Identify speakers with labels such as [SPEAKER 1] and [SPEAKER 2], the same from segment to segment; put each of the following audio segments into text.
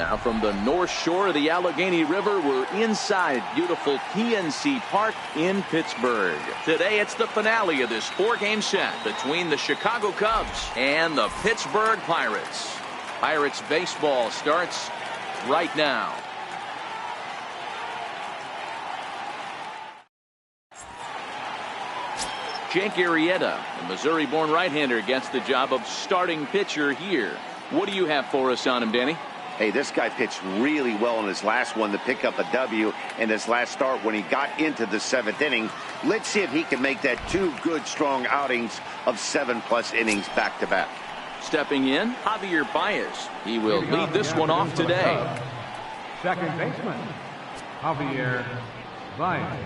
[SPEAKER 1] Now from the north shore of the Allegheny River, we're inside beautiful PNC Park in Pittsburgh. Today it's the finale of this 4-game set between the Chicago Cubs and the Pittsburgh Pirates. Pirates baseball starts right now. Jake Arrieta, the Missouri-born right-hander, gets the job of starting pitcher here. What do you have for us on him, Danny?
[SPEAKER 2] Hey, this guy pitched really well in his last one to pick up a W in his last start when he got into the 7th inning. Let's see if he can make that 2 good, strong outings of 7+ innings back-to-back.
[SPEAKER 1] Stepping in, Javier Baez. He will lead this one off today.
[SPEAKER 3] Second baseman, Javier Baez.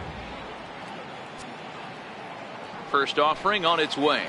[SPEAKER 1] First offering on its way.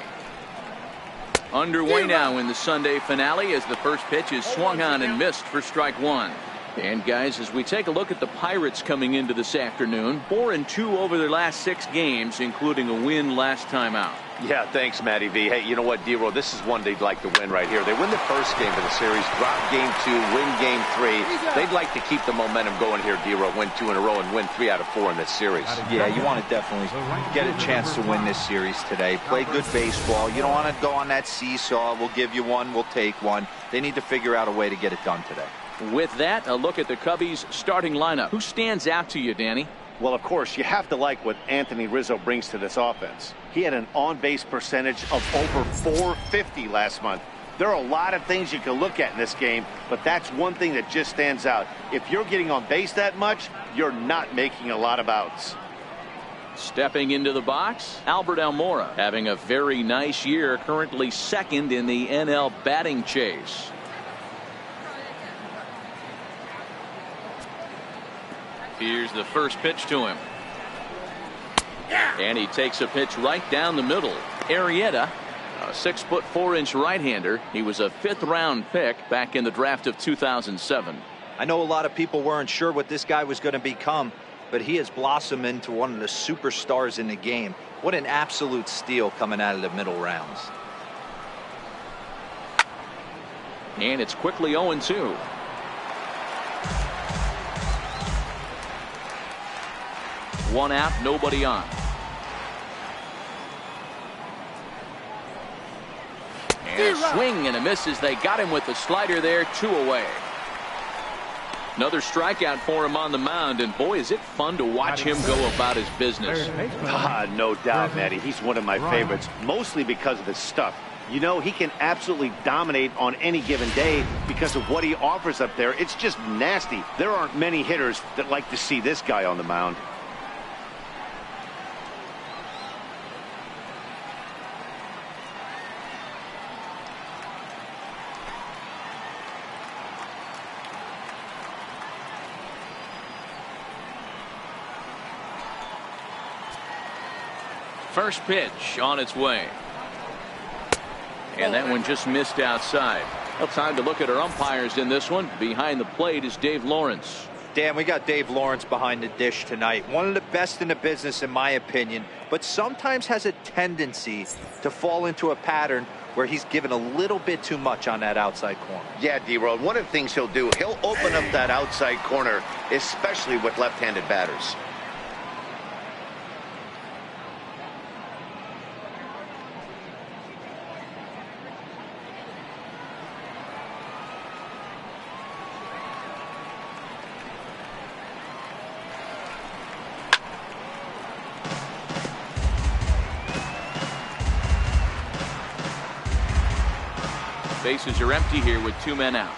[SPEAKER 1] Underway now in the Sunday finale as the first pitch is swung on and missed for strike 1. And guys, as we take a look at the Pirates coming into this afternoon, 4-2 over their last 6 games, including a win last time out.
[SPEAKER 4] Yeah, thanks, Matty V. Hey, you know what, D-Roll, this is one they'd like to win right here. They win the first game of the series, drop game 2, win game 3. They'd like to keep the momentum going here, D-Roll, win 2 in a row and win 3 out of 4 in this series.
[SPEAKER 5] Yeah, you want to definitely get a chance to win this series today. Play good baseball. You don't want to go on that seesaw. We'll give you one, we'll take one. They need to figure out a way to get it done today.
[SPEAKER 1] With that, a look at the Cubbies' starting lineup. Who stands out to you, Danny?
[SPEAKER 2] Well, of course, you have to like what Anthony Rizzo brings to this offense. He had an on-base percentage of over .450 last month. There are a lot of things you can look at in this game, but that's one thing that just stands out. If you're getting on base that much, you're not making a lot of outs.
[SPEAKER 1] Stepping into the box, Albert Almora, having a very nice year, currently 2nd in the NL batting chase. Here's the first pitch to him. And he takes a pitch right down the middle. Arrieta, a 6'4" right-hander. He was a 5th-round pick back in the draft of 2007.
[SPEAKER 5] I know a lot of people weren't sure what this guy was going to become, but he has blossomed into one of the superstars in the game. What an absolute steal coming out of the middle rounds.
[SPEAKER 1] And it's quickly 0-2. One out, nobody on. And a swing and a miss as they got him with the slider there, 2 away. Another strikeout for him on the mound, and boy, is it fun to watch him go about his business.
[SPEAKER 2] No doubt, Matty. He's one of my favorites, mostly because of his stuff. You know, he can absolutely dominate on any given day because of what he offers up there. It's just nasty. There aren't many hitters that like to see this guy on the mound.
[SPEAKER 1] First pitch on its way. And that one just missed outside. Well, time to look at our umpires in this one. Behind the plate is Dave Lawrence.
[SPEAKER 5] Dan, we got Dave Lawrence behind the dish tonight. One of the best in the business, in my opinion, but sometimes has a tendency to fall into a pattern where he's given a little bit too much on that outside corner.
[SPEAKER 2] Yeah, D-Roll, one of the things he'll do, he'll open up that outside corner, especially with left-handed batters.
[SPEAKER 1] Bases are empty here with 2 men out.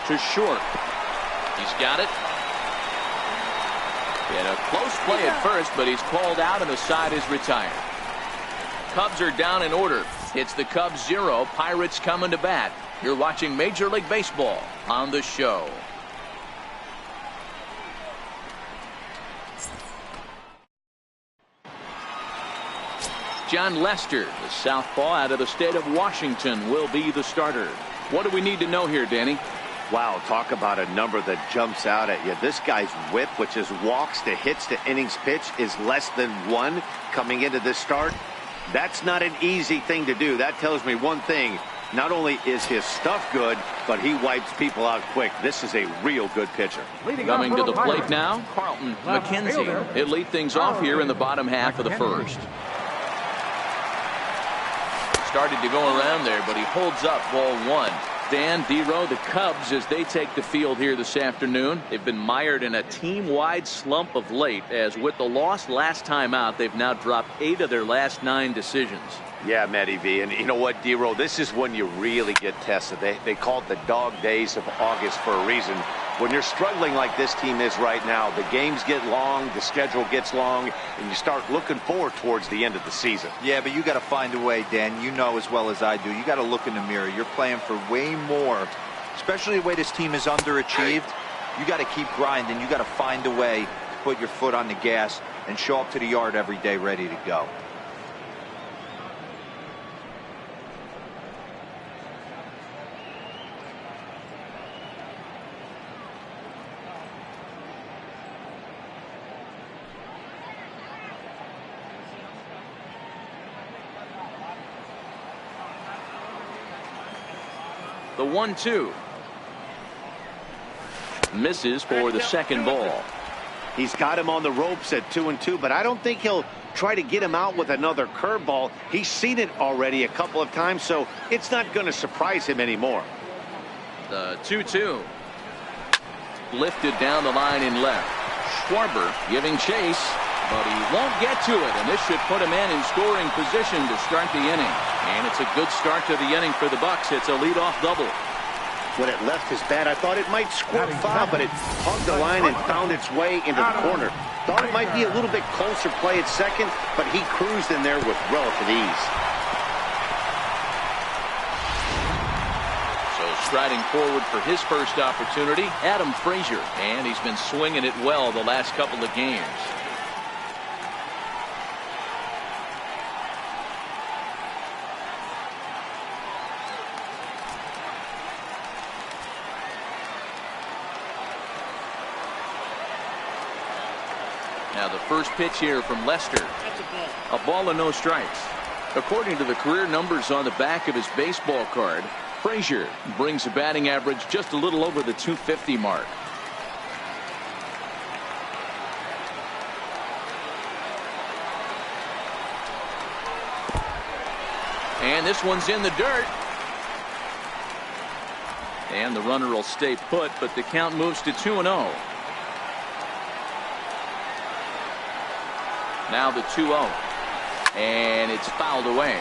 [SPEAKER 1] To short. He's got it. And a close play at first, but he's called out and the side is retired. Cubs are down in order. It's the Cubs 0, Pirates coming to bat. You're watching Major League Baseball on the show. John Lester, the southpaw out of the state of Washington, will be the starter. What do we need to know here, Danny?
[SPEAKER 2] Wow, talk about a number that jumps out at you. This guy's whip, which is walks to hits to innings pitch, is less than 1 coming into this start. That's not an easy thing to do. That tells me one thing. Not only is his stuff good, but he wipes people out quick. This is a real good pitcher.
[SPEAKER 1] Coming to the plate now, Carlton McKenzie. He'll lead things off here in the bottom half of the first. Started to go around there, but he holds up ball 1. Dan, D-Row, the Cubs, as they take the field here this afternoon, they've been mired in a team-wide slump of late, as with the loss last time out, they've now dropped 8 of their last 9 decisions.
[SPEAKER 4] Yeah, Matty V, and you know what, D-Row, this is when you really get tested. They call it the dog days of August for a reason. When you're struggling like this team is right now, the games get long, the schedule gets long, and you start looking forward towards the end of the season.
[SPEAKER 5] Yeah, but you got to find a way, Dan. You know as well as I do. You got to look in the mirror. You're playing for way more, especially the way this team is underachieved. You got to keep grinding. You got to find a way to put your foot on the gas and show up to the yard every day ready to go.
[SPEAKER 1] The 1-2. Misses for the second ball.
[SPEAKER 2] He's got him on the ropes at 2-2, but I don't think he'll try to get him out with another curveball. He's seen it already a couple of times, so it's not going to surprise him anymore.
[SPEAKER 1] The 2-2. Lifted down the line in left. Schwarber giving chase, but he won't get to it, and this should put him in scoring position to start the inning. And it's a good start to the inning for the Bucks. It's a leadoff double.
[SPEAKER 2] When it left his bat, I thought it might squirt foul, but it hugged the line and found its way into the corner. Thought it might be a little bit closer play at second, but he cruised in there with relative ease.
[SPEAKER 1] So striding forward for his first opportunity, Adam Frazier. And he's been swinging it well the last couple of games. Now the first pitch here from Lester. A ball and no strikes. According to the career numbers on the back of his baseball card, Frazier brings a batting average just a little over the 250 mark. And this one's in the dirt. And the runner will stay put, but the count moves to 2-0. Now the 2-0. And it's fouled away.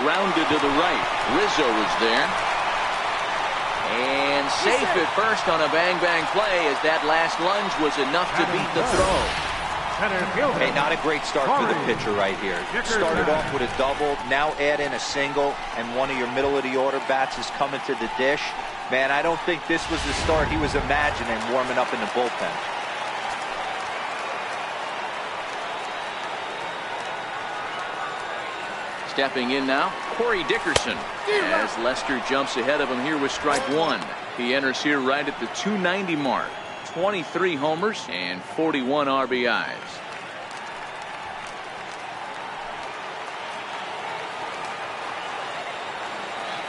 [SPEAKER 1] Grounded to the right. Rizzo is there. And safe at first on a bang-bang play, as that last lunge was enough to beat the throw.
[SPEAKER 5] Hey, not a great start for the pitcher right here. Started off with a double, now add in a single, and one of your middle-of-the-order bats is coming to the dish. Man, I don't think this was the start he was imagining warming up in the bullpen.
[SPEAKER 1] Stepping in now, Corey Dickerson, as Lester jumps ahead of him here with strike 1. He enters here right at the 290 mark. 23 homers and 41 RBIs.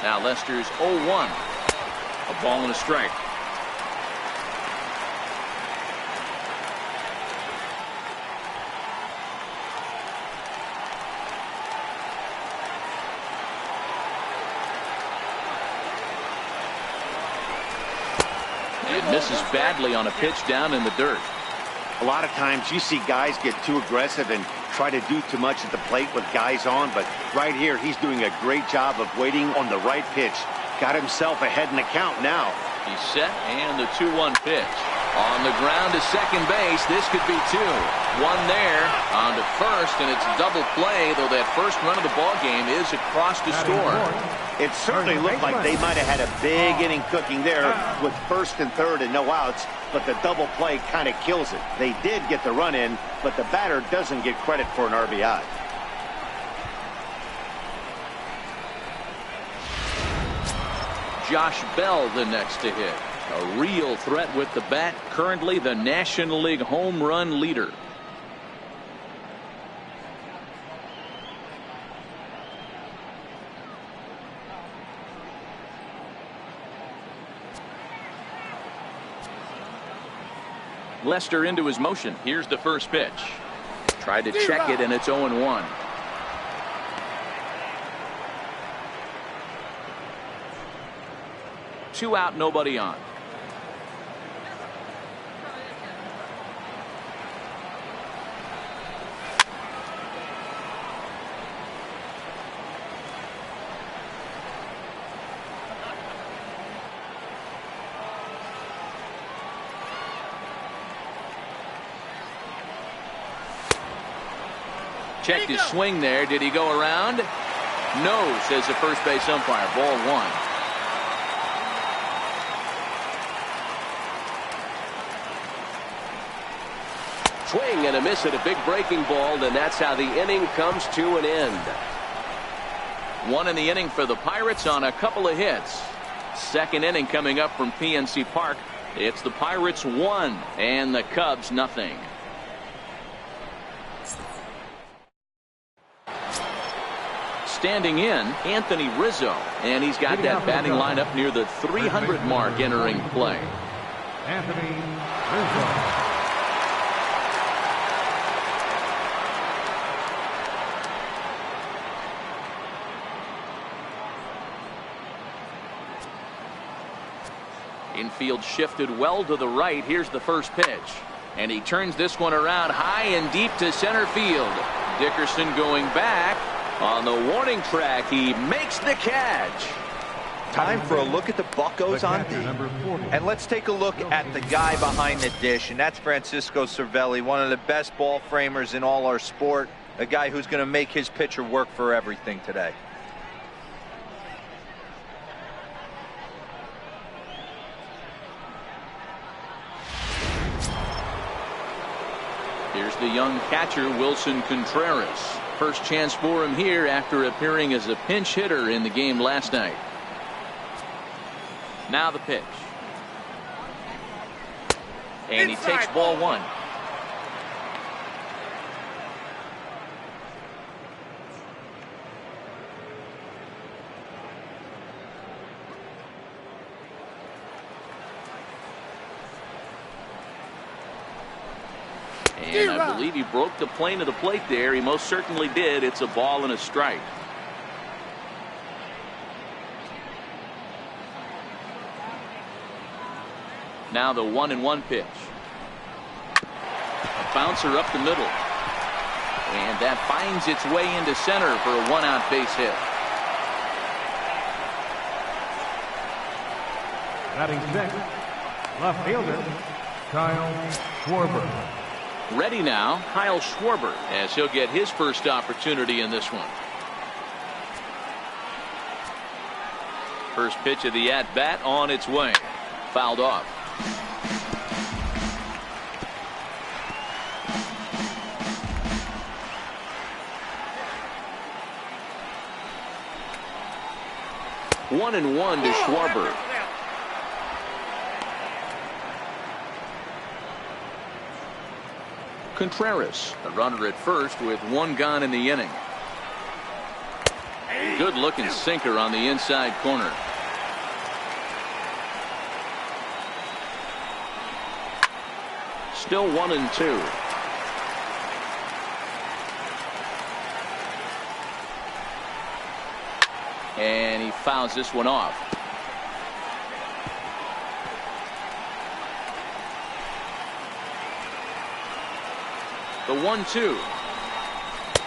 [SPEAKER 1] Now Lester's 0-1. A ball and a strike. Misses badly on a pitch down in the dirt.
[SPEAKER 2] A lot of times you see guys get too aggressive and try to do too much at the plate with guys on, but right here he's doing a great job of waiting on the right pitch. Got himself ahead in the count now.
[SPEAKER 1] He's set, and the 2-1 pitch. On the ground to second base. This could be two. One there on to first, and it's double play, though that first run of the ball game is across the score.
[SPEAKER 2] It certainly looked like they might have had a big inning cooking there with first and third and no outs, but the double play kind of kills it. They did get the run in, but the batter doesn't get credit for an RBI.
[SPEAKER 1] Josh Bell the next to hit. A real threat with the bat, currently the National League home run leader. Lester into his motion. Here's the first pitch. Tried to check it, and it's 0-1. Two out, nobody on. Checked his swing there. Did he go around? No, says the first base umpire. Ball one. Swing and a miss at a big breaking ball, and that's how the inning comes to an end. One in the inning for the Pirates on a couple of hits. Second inning coming up from PNC Park. It's the Pirates 1 and the Cubs nothing. Standing in, Anthony Rizzo, and he's got that batting lineup near the 300 mark entering play.
[SPEAKER 3] Anthony Rizzo.
[SPEAKER 1] Infield shifted well to the right. Here's the first pitch. And he turns this one around high and deep to center field. Dickerson going back. On the warning track, he makes the catch.
[SPEAKER 5] Time for a look at the Buccos on D. And let's take a look at the guy behind the dish, and that's Francisco Cervelli, one of the best ball framers in all our sport, a guy who's going to make his pitcher work for everything today.
[SPEAKER 1] Here's the young catcher, Wilson Contreras. First chance for him here after appearing as a pinch hitter in the game last night. Now the pitch. And he takes ball one. And I believe he broke the plane of the plate there. He most certainly did. It's a ball and a strike. Now the 1-1 pitch. A bouncer up the middle. And that finds its way into center for a one-out base hit.
[SPEAKER 3] Batting sixth, left fielder, Kyle Schwarber.
[SPEAKER 1] Ready now, Kyle Schwarber, as he'll get his first opportunity in this one. First pitch of the at-bat on its way. Fouled off. One and one to Schwarber. Contreras, a runner at first with one gone in the inning. Good looking sinker on the inside corner. Still 1-2. And he fouls this one off. The 1-2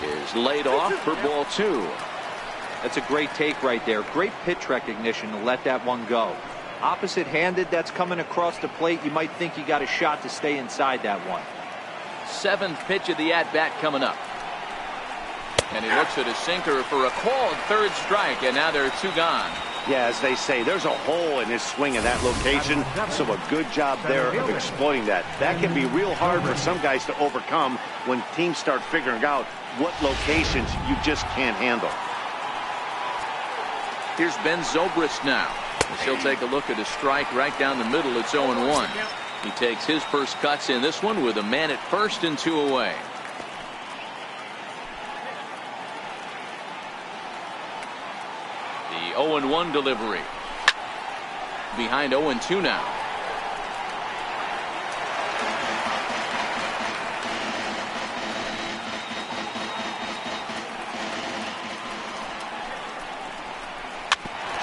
[SPEAKER 1] is laid off for ball two.
[SPEAKER 5] That's a great take right there. Great pitch recognition to let that one go. Opposite-handed, that's coming across the plate. You might think you got a shot to stay inside that one.
[SPEAKER 1] 7th pitch of the at-bat coming up. And he looks at his sinker for a called 3rd strike, and now there are 2 gone.
[SPEAKER 2] Yeah, as they say, there's a hole in his swing in that location, so a good job there of exploiting that. That can be real hard for some guys to overcome when teams start figuring out what locations you just can't handle.
[SPEAKER 1] Here's Ben Zobrist now. As he'll take a look at a strike right down the middle. It's 0-1. He takes his first cuts in this one with a man at first and 2 away. The 0-1 delivery. Behind 0-2 now.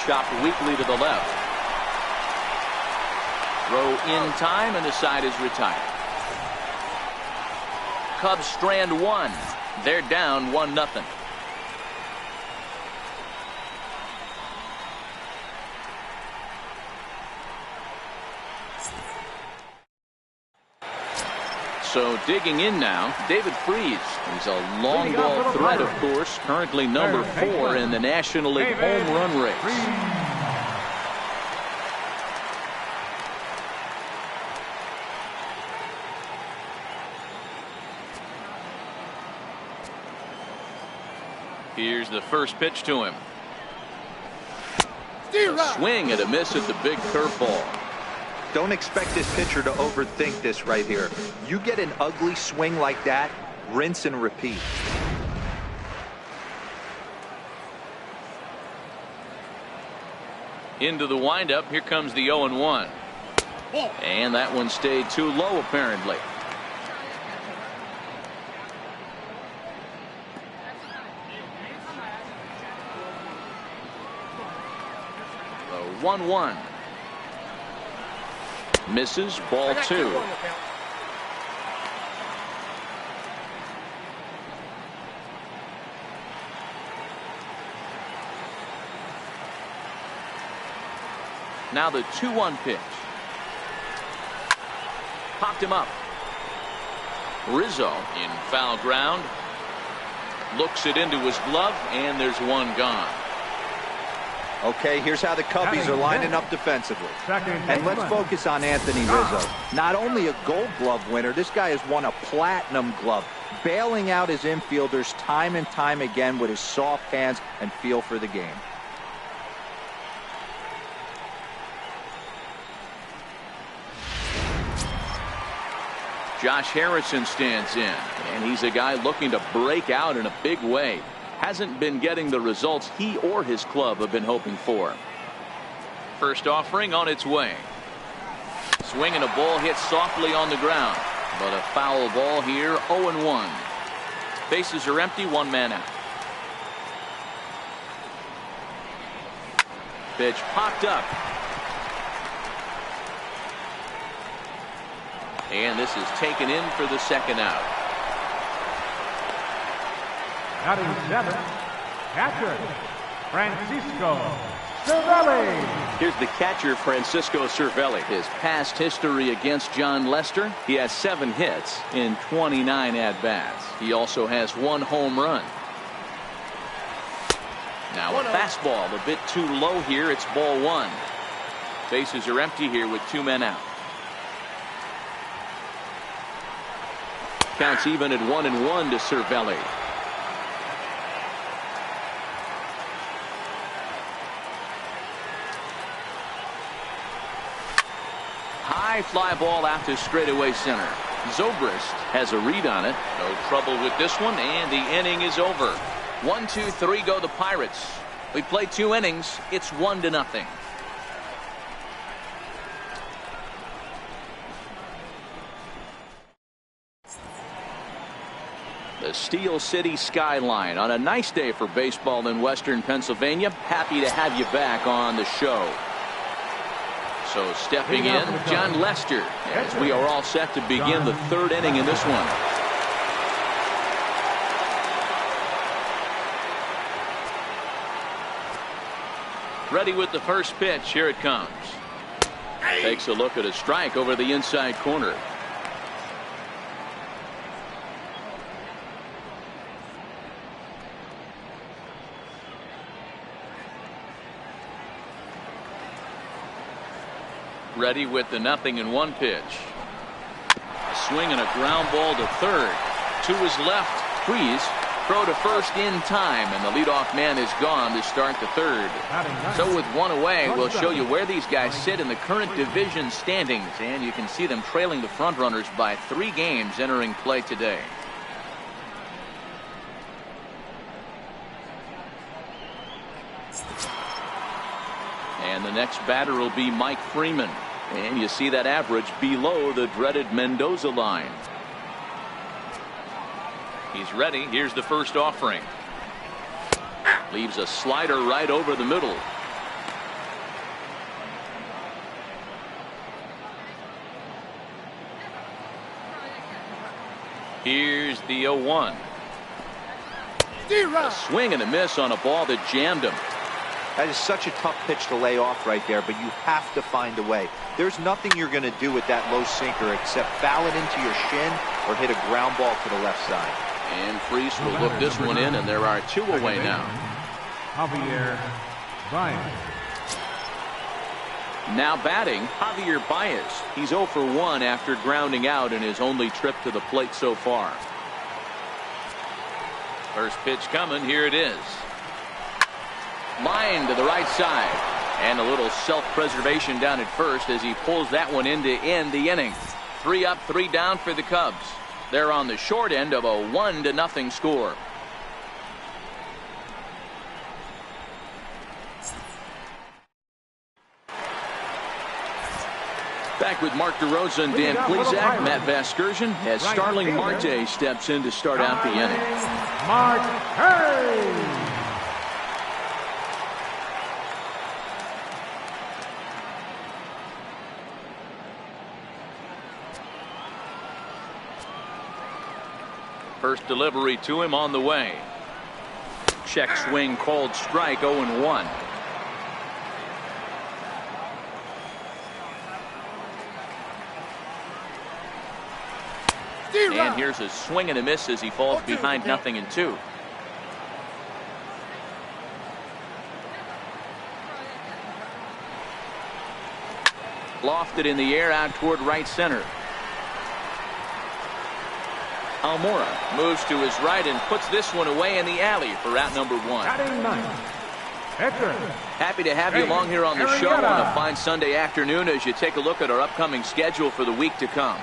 [SPEAKER 1] Chopped weakly to the left. Throw in time, and the side is retired. Cubs strand 1. They're down 1-0. So digging in now, David Freese. He's a long ball threat, of course, currently number 4 in the National League home run race. Here's the first pitch to him. A swing and a miss at the big curveball.
[SPEAKER 5] Don't expect this pitcher to overthink this right here. You get an ugly swing like that, rinse and repeat.
[SPEAKER 1] Into the windup. Here comes the 0-1. And that one stayed too low, apparently. The 1-1. Misses, ball 2. Now the 2-1 pitch. Popped him up. Rizzo in foul ground. Looks it into his glove, and there's one gone.
[SPEAKER 5] Okay, here's how the Cubbies are lining up defensively. And let's focus on Anthony Rizzo. Not only a Gold Glove winner, this guy has won a Platinum Glove, bailing out his infielders time and time again with his soft hands and feel for the game.
[SPEAKER 1] Josh Harrison stands in, and he's a guy looking to break out in a big way. Hasn't been getting the results he or his club have been hoping for. First offering on its way. Swing and a ball hit softly on the ground, but a foul ball here. 0-1. Bases are empty, 1 man out. Pitch popped up. And this is taken in for the 2nd out.
[SPEAKER 3] Batting 7, catcher, Francisco Cervelli.
[SPEAKER 1] Here's the catcher, Francisco Cervelli. His past history against John Lester, he has 7 hits in 29 at-bats. He also has 1 home run. Now a fastball a bit too low here. It's ball 1. Bases are empty here with 2 men out. Counts even at 1-1 to Cervelli. High fly ball out to straightaway center. Zobrist has a read on it. No trouble with this one, and the inning is over. 1, 2, 3 go the Pirates. We played 2 innings. It's 1-0. The Steel City skyline on a nice day for baseball in Western Pennsylvania. Happy to have you back on the show. So stepping in, John Lester, as we are all set to begin the 3rd inning in this one. Ready with the first pitch. Here it comes. Takes a look at a strike over the inside corner. Ready with the 0-1 pitch. A swing and a ground ball to third. To his left, Freeze. Throw to first in time, and the leadoff man is gone to start the third. So with one away, we'll show you where these guys sit in the current division standings, and you can see them trailing the front runners by 3 games entering play today. And the next batter will be Mike Freeman. And you see that average below the dreaded Mendoza line. He's ready. Here's the first offering. Leaves a slider right over the middle. Here's the 0-1. A swing and a miss on a ball that jammed him.
[SPEAKER 5] That is such a tough pitch to lay off right there, but you have to find a way. There's nothing you're going to do with that low sinker except foul it into your shin or hit a ground ball to the left side.
[SPEAKER 1] And Freese will look this one in, and there are 2 away now.
[SPEAKER 3] Javier Baez.
[SPEAKER 1] Now batting, Javier Baez. He's 0 for 1 after grounding out in his only trip to the plate so far. First pitch coming. Here it is. Line to the right side. And a little self-preservation down at first as he pulls that one in to end the inning. 3 up, 3 down for the Cubs. They're on the short end of a 1-0 score. Back with Mark DeRosa and Dan Plesac, Matt Vasgersian, as Starling Marte steps in to start out the inning.
[SPEAKER 3] Marte.
[SPEAKER 1] First delivery to him on the way. Check swing called strike. 0-1. And here's a swing and a miss as he falls behind 0-2. Lofted in the air out toward right center. Almora moves to his right and puts this one away in the alley for out number 1. Happy to have you along here on the show on a fine Sunday afternoon as you take a look at our upcoming schedule for the week to come.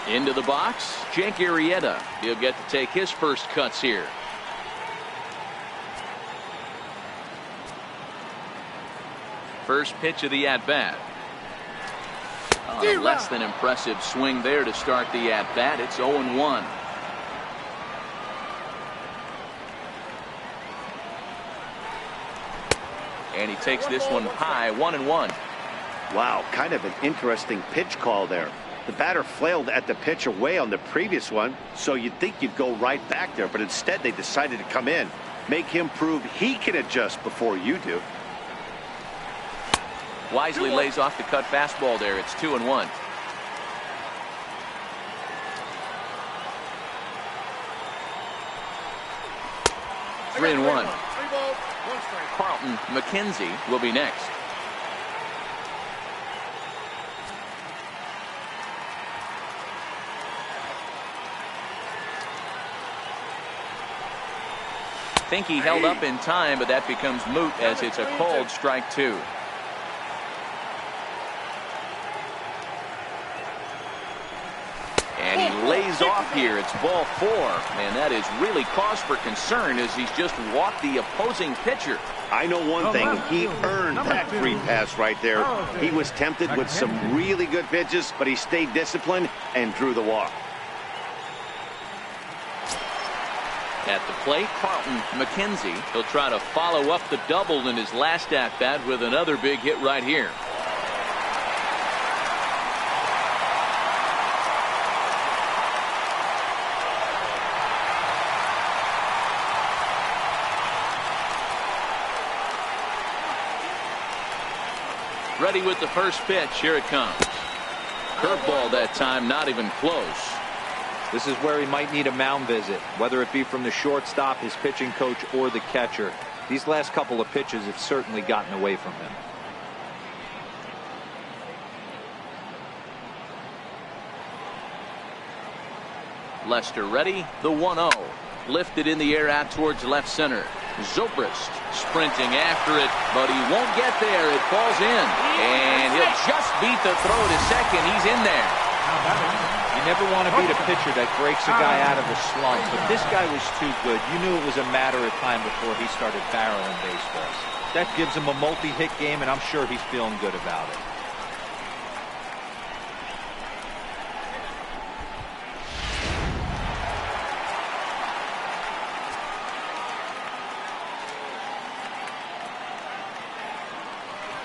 [SPEAKER 1] Into the box, Jake Arrieta. He'll get to take his first cuts here. First pitch of the at-bat. Less than impressive swing there to start the at-bat. It's 0-1. And he takes this one high. 1-1.
[SPEAKER 2] Wow, kind of an interesting pitch call there. The batter flailed at the pitch away on the previous one, so you'd think you'd go right back there, but instead they decided to come in. Make him prove he can adjust before you do.
[SPEAKER 1] Wisely lays off the cut fastball there. It's 2-1. Three and one. Carlton McKenzie will be next. I think he held up in time, but that becomes moot as it's a called strike 2. And he lays off here. It's ball 4. And that is really cause for concern as he's just walked the opposing pitcher.
[SPEAKER 2] I know one thing. He earned that free pass right there. He was tempted with some really good pitches, but he stayed disciplined and drew the walk.
[SPEAKER 1] At the plate, Carlton McKenzie. He'll try to follow up the double in his last at-bat with another big hit right here. ready with the first pitch. Here it comes. Curveball that time, not even close.
[SPEAKER 5] This is where he might need a mound visit, whether it be from the shortstop, his pitching coach, or the catcher. These last couple of pitches have certainly gotten away from him.
[SPEAKER 1] Lester ready. The 1-0. Lifted in the air out towards left center. Zobrist sprinting after it, but he won't get there. It falls in, and he'll just beat the throw to second. He's in there.
[SPEAKER 5] You never want to beat a pitcher that breaks a guy out of a slump, but this guy was too good. You knew it was a matter of time before he started barreling baseballs. That gives him a multi-hit game, and I'm sure he's feeling good about it.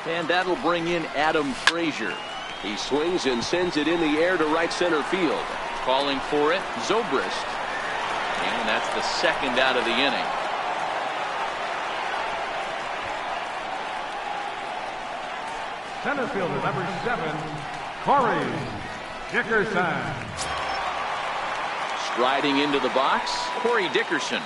[SPEAKER 1] And that'll bring in Adam Frazier.
[SPEAKER 6] He swings and sends it in the air to right center field.
[SPEAKER 1] Calling for it, Zobrist. And that's the second out of the inning.
[SPEAKER 3] Center fielder number 7, Corey Dickerson.
[SPEAKER 1] Striding into the box, Corey Dickerson.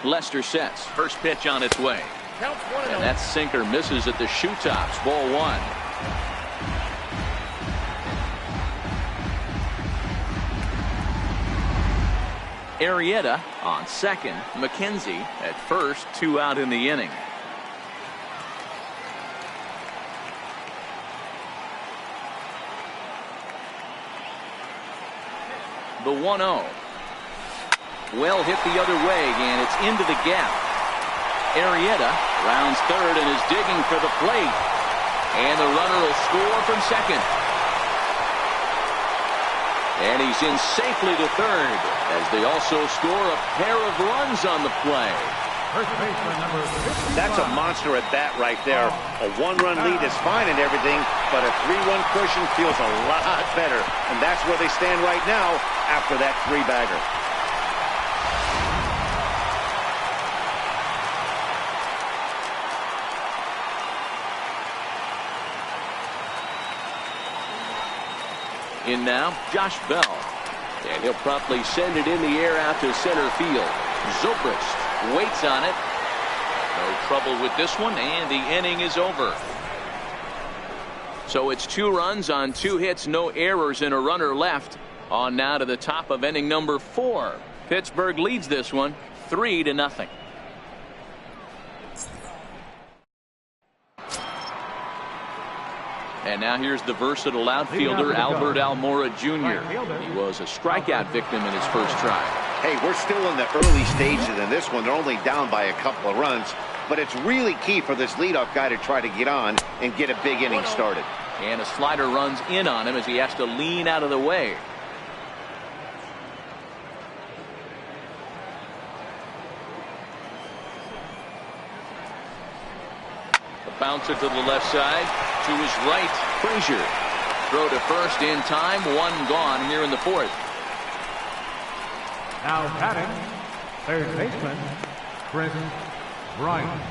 [SPEAKER 1] Lester sets. First pitch on its way. And that sinker misses at the shoe tops. Ball 1. Arrieta on second. McKenzie at first. 2 out in the inning. The 1-0. Well hit the other way, and it's into the gap. Arrieta rounds third and is digging for the plate. And the runner will score from second. And he's in safely to third, as they also score a pair of runs on the play.
[SPEAKER 3] First baseman number 55.
[SPEAKER 2] That's a monster at bat right there. A 1-run lead is fine and everything, but a 3-run cushion feels a lot better. And that's where they stand right now after that 3-bagger.
[SPEAKER 1] In now, Josh Bell. And he'll promptly send it in the air out to center field. Zobrist waits on it. No trouble with this one, and the inning is over. So it's 2 runs on 2 hits, no errors, and a runner left. On now to the top of inning number 4. Pittsburgh leads this one 3-0. And now here's the versatile outfielder, Albert Almora Jr. He was a strikeout victim in his first try.
[SPEAKER 2] Hey, we're still in the early stages in this one. They're only down by a couple of runs, but it's really key for this leadoff guy to try to get on and get a big inning started.
[SPEAKER 1] And a slider runs in on him as he has to lean out of the way. Bouncer to the left side, to his right, Frazier. Throw to first in time, 1 gone here in the 4th.
[SPEAKER 3] Now batting, third baseman, Chris Bryant.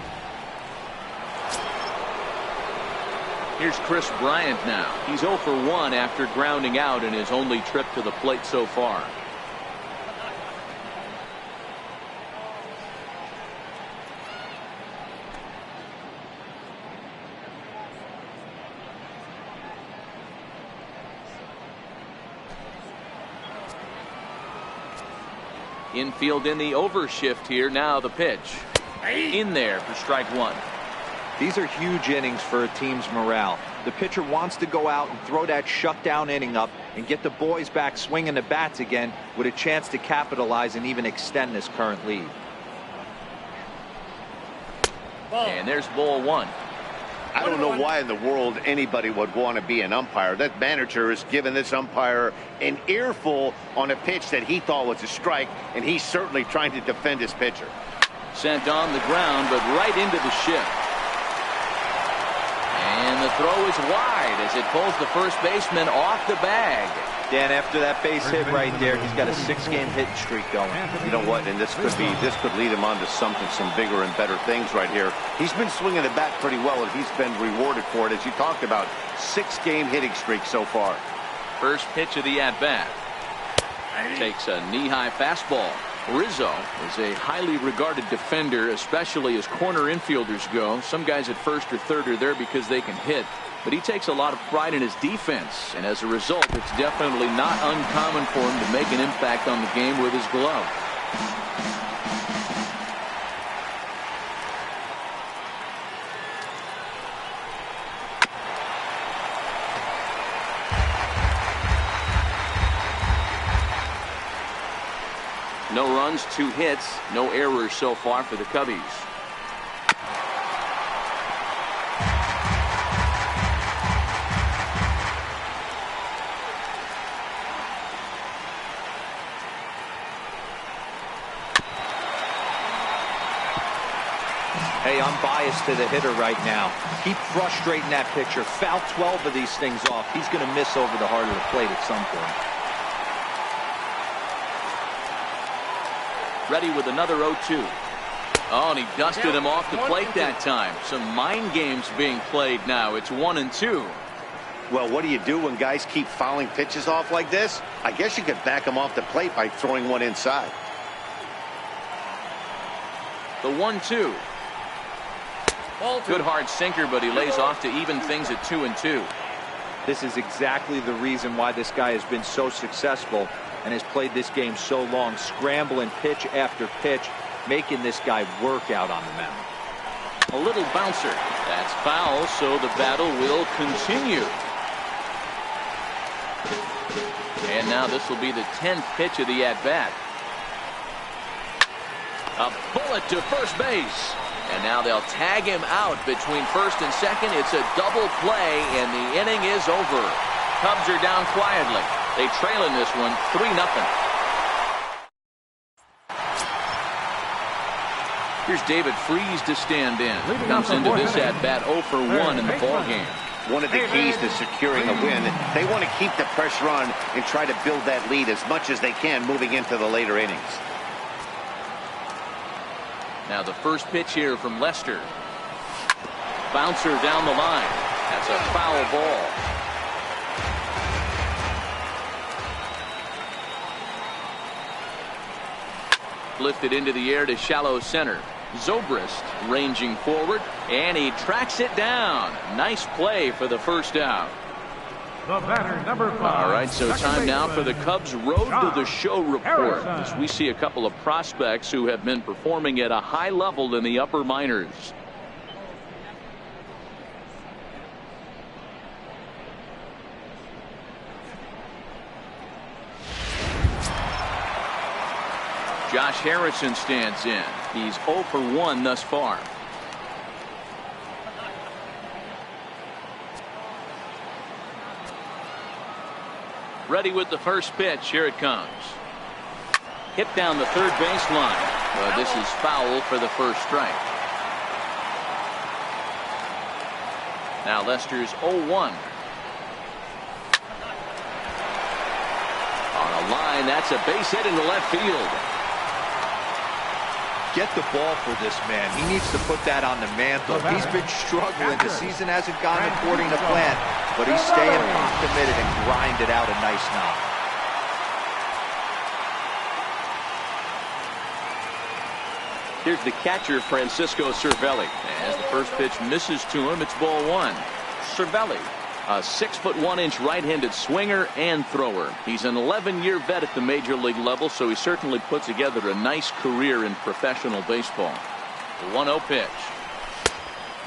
[SPEAKER 1] Here's Chris Bryant now. He's 0 for 1 after grounding out in his only trip to the plate so far. Infield in the overshift here. Now the pitch. In there for strike 1.
[SPEAKER 5] These are huge innings for a team's morale. The pitcher wants to go out and throw that shutdown inning up and get the boys back swinging the bats again with a chance to capitalize and even extend this current lead.
[SPEAKER 1] And there's ball 1.
[SPEAKER 2] I don't know why in the world anybody would want to be an umpire. That manager has given this umpire an earful on a pitch that he thought was a strike, and he's certainly trying to defend his pitcher.
[SPEAKER 1] Sent on the ground, but right into the shift. And the throw is wide as it pulls the first baseman off the bag.
[SPEAKER 5] Dan, after that base hit right there, he's got a 6-game hitting streak going.
[SPEAKER 2] You know what? And this could lead him on to some bigger and better things right here. He's been swinging the bat pretty well, and he's been rewarded for it, as you talked about. 6-game hitting streak so far.
[SPEAKER 1] First pitch of the at-bat. Takes a knee-high fastball. Rizzo is a highly regarded defender, especially as corner infielders go. Some guys at first or third are there because they can hit, but he takes a lot of pride in his defense, and as a result, it's definitely not uncommon for him to make an impact on the game with his glove. No runs, 2 hits, no errors so far for the Cubbies.
[SPEAKER 5] Hey, I'm biased to the hitter right now. Keep frustrating that pitcher. Foul 12 of these things off. He's going to miss over the heart of the plate at some point.
[SPEAKER 1] Ready with another 0-2. Oh, and he dusted him off the plate that time. Some mind games being played now. It's 1-2.
[SPEAKER 2] Well, what do you do when guys keep fouling pitches off like this? I guess you could back them off the plate by throwing one inside.
[SPEAKER 1] The 1-2. Good hard sinker, but he lays off to even things at 2-2.
[SPEAKER 5] This is exactly the reason why this guy has been so successful and has played this game so long, scrambling pitch after pitch, making this guy work out on the mound.
[SPEAKER 1] A little bouncer. That's foul, so the battle will continue. And now this will be the 10th pitch of the at-bat. A bullet to first base. And now they'll tag him out between first and second. It's a double play, and the inning is over. Cubs are down quietly. They trail in this one 3-0. Here's David Freese to stand in. Comes into this at-bat 0 for 1 in the ballgame.
[SPEAKER 2] One of the keys to securing a win, they want to keep the pressure on and try to build that lead as much as they can moving into the later innings.
[SPEAKER 1] Now the first pitch here from Lester. Bouncer down the line. That's a foul ball. Lifted into the air to shallow center. Zobrist ranging forward, and he tracks it down. Nice play for the first out.
[SPEAKER 3] The batter, number 5.
[SPEAKER 1] All right, so time now for the Cubs Road to the Show report, as we see a couple of prospects who have been performing at a high level in the upper minors. Josh Harrison stands in. He's 0 for 1 thus far. Ready with the first pitch. Here it comes. Hit down the third baseline. But this is foul for the first strike. Now Lester's 0-1. On a line, that's a base hit into left field.
[SPEAKER 5] Get the ball for this man. He needs to put that on the mantle. He's been struggling. The season hasn't gone according to plan, but he's staying committed and grinded out a nice knock.
[SPEAKER 1] Here's the catcher, Francisco Cervelli. As the first pitch misses to him, it's ball 1. Cervelli, a 6'1" right-handed swinger and thrower. He's an 11-year vet at the major league level, so he certainly put together a nice career in professional baseball. The 1-0 pitch.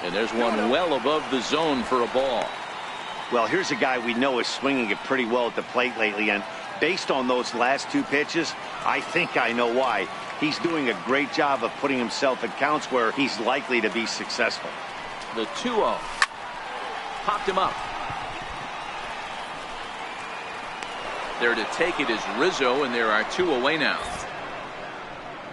[SPEAKER 1] And there's one well above the zone for a ball.
[SPEAKER 2] Well, here's a guy we know is swinging it pretty well at the plate lately, and based on those last 2 pitches, I think I know why. He's doing a great job of putting himself in counts where he's likely to be successful.
[SPEAKER 1] The 2-0. Popped him up. There to take it is Rizzo, and there are 2 away now.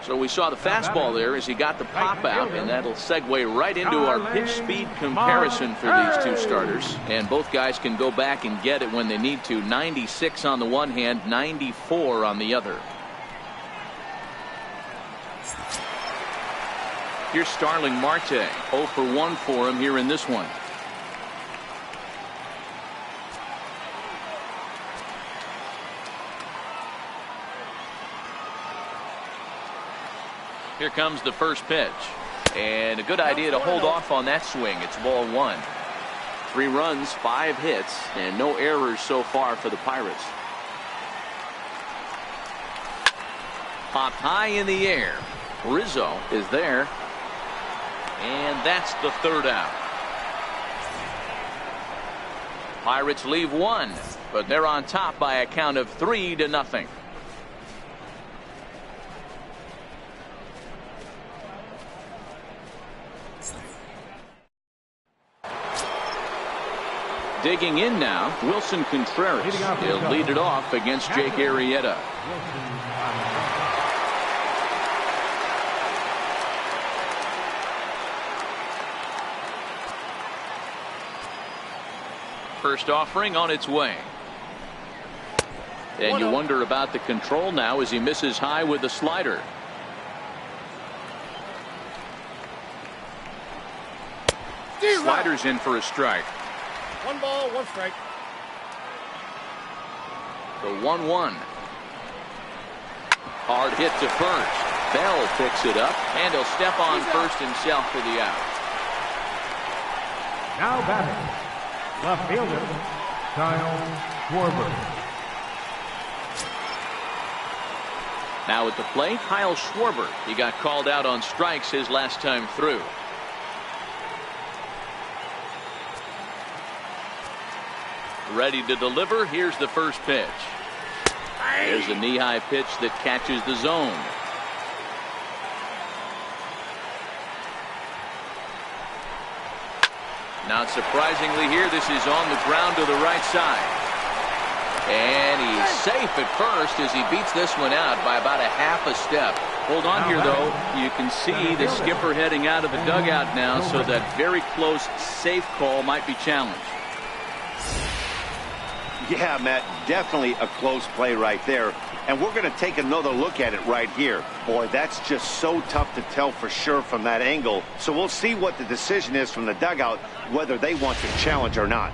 [SPEAKER 1] So we saw the fastball there as he got the pop out, and that'll segue right into our pitch speed comparison for these two starters. And both guys can go back and get it when they need to. 96 on the one hand, 94 on the other. Here's Starling Marte. 0 for 1 for him here in this one. Here comes the first pitch. And a good idea to hold off on that swing. It's ball 1. 3 runs, 5 hits, and no errors so far for the Pirates. Popped high in the air. Rizzo is there. And that's the 3rd out. Pirates leave 1, but they're on top by a count of 3-0. Digging in now, Wilson Contreras. He'll lead it off against Jake Arrieta. First offering on its way. And you wonder about the control now as he misses high with the slider. Slider's in for a strike.
[SPEAKER 7] 1 ball, 1 strike.
[SPEAKER 1] The 1-1. Hard hit to first. Bell picks it up, and he'll step on first himself for the out.
[SPEAKER 3] Now batting, left fielder, Kyle Schwarber.
[SPEAKER 1] Now at the plate, Kyle Schwarber. He got called out on strikes his last time through. Ready to deliver. Here's the first pitch. There's a knee-high pitch that catches the zone. Not surprisingly here, this is on the ground to the right side. And he's safe at first as he beats this one out by about a half a step. Hold on here, though. You can see the skipper heading out of the dugout now, so that very close safe call might be challenged.
[SPEAKER 2] Yeah, Matt, definitely a close play right there. And we're going to take another look at it right here. Boy, that's just so tough to tell for sure from that angle. So we'll see what the decision is from the dugout, whether they want to challenge or not.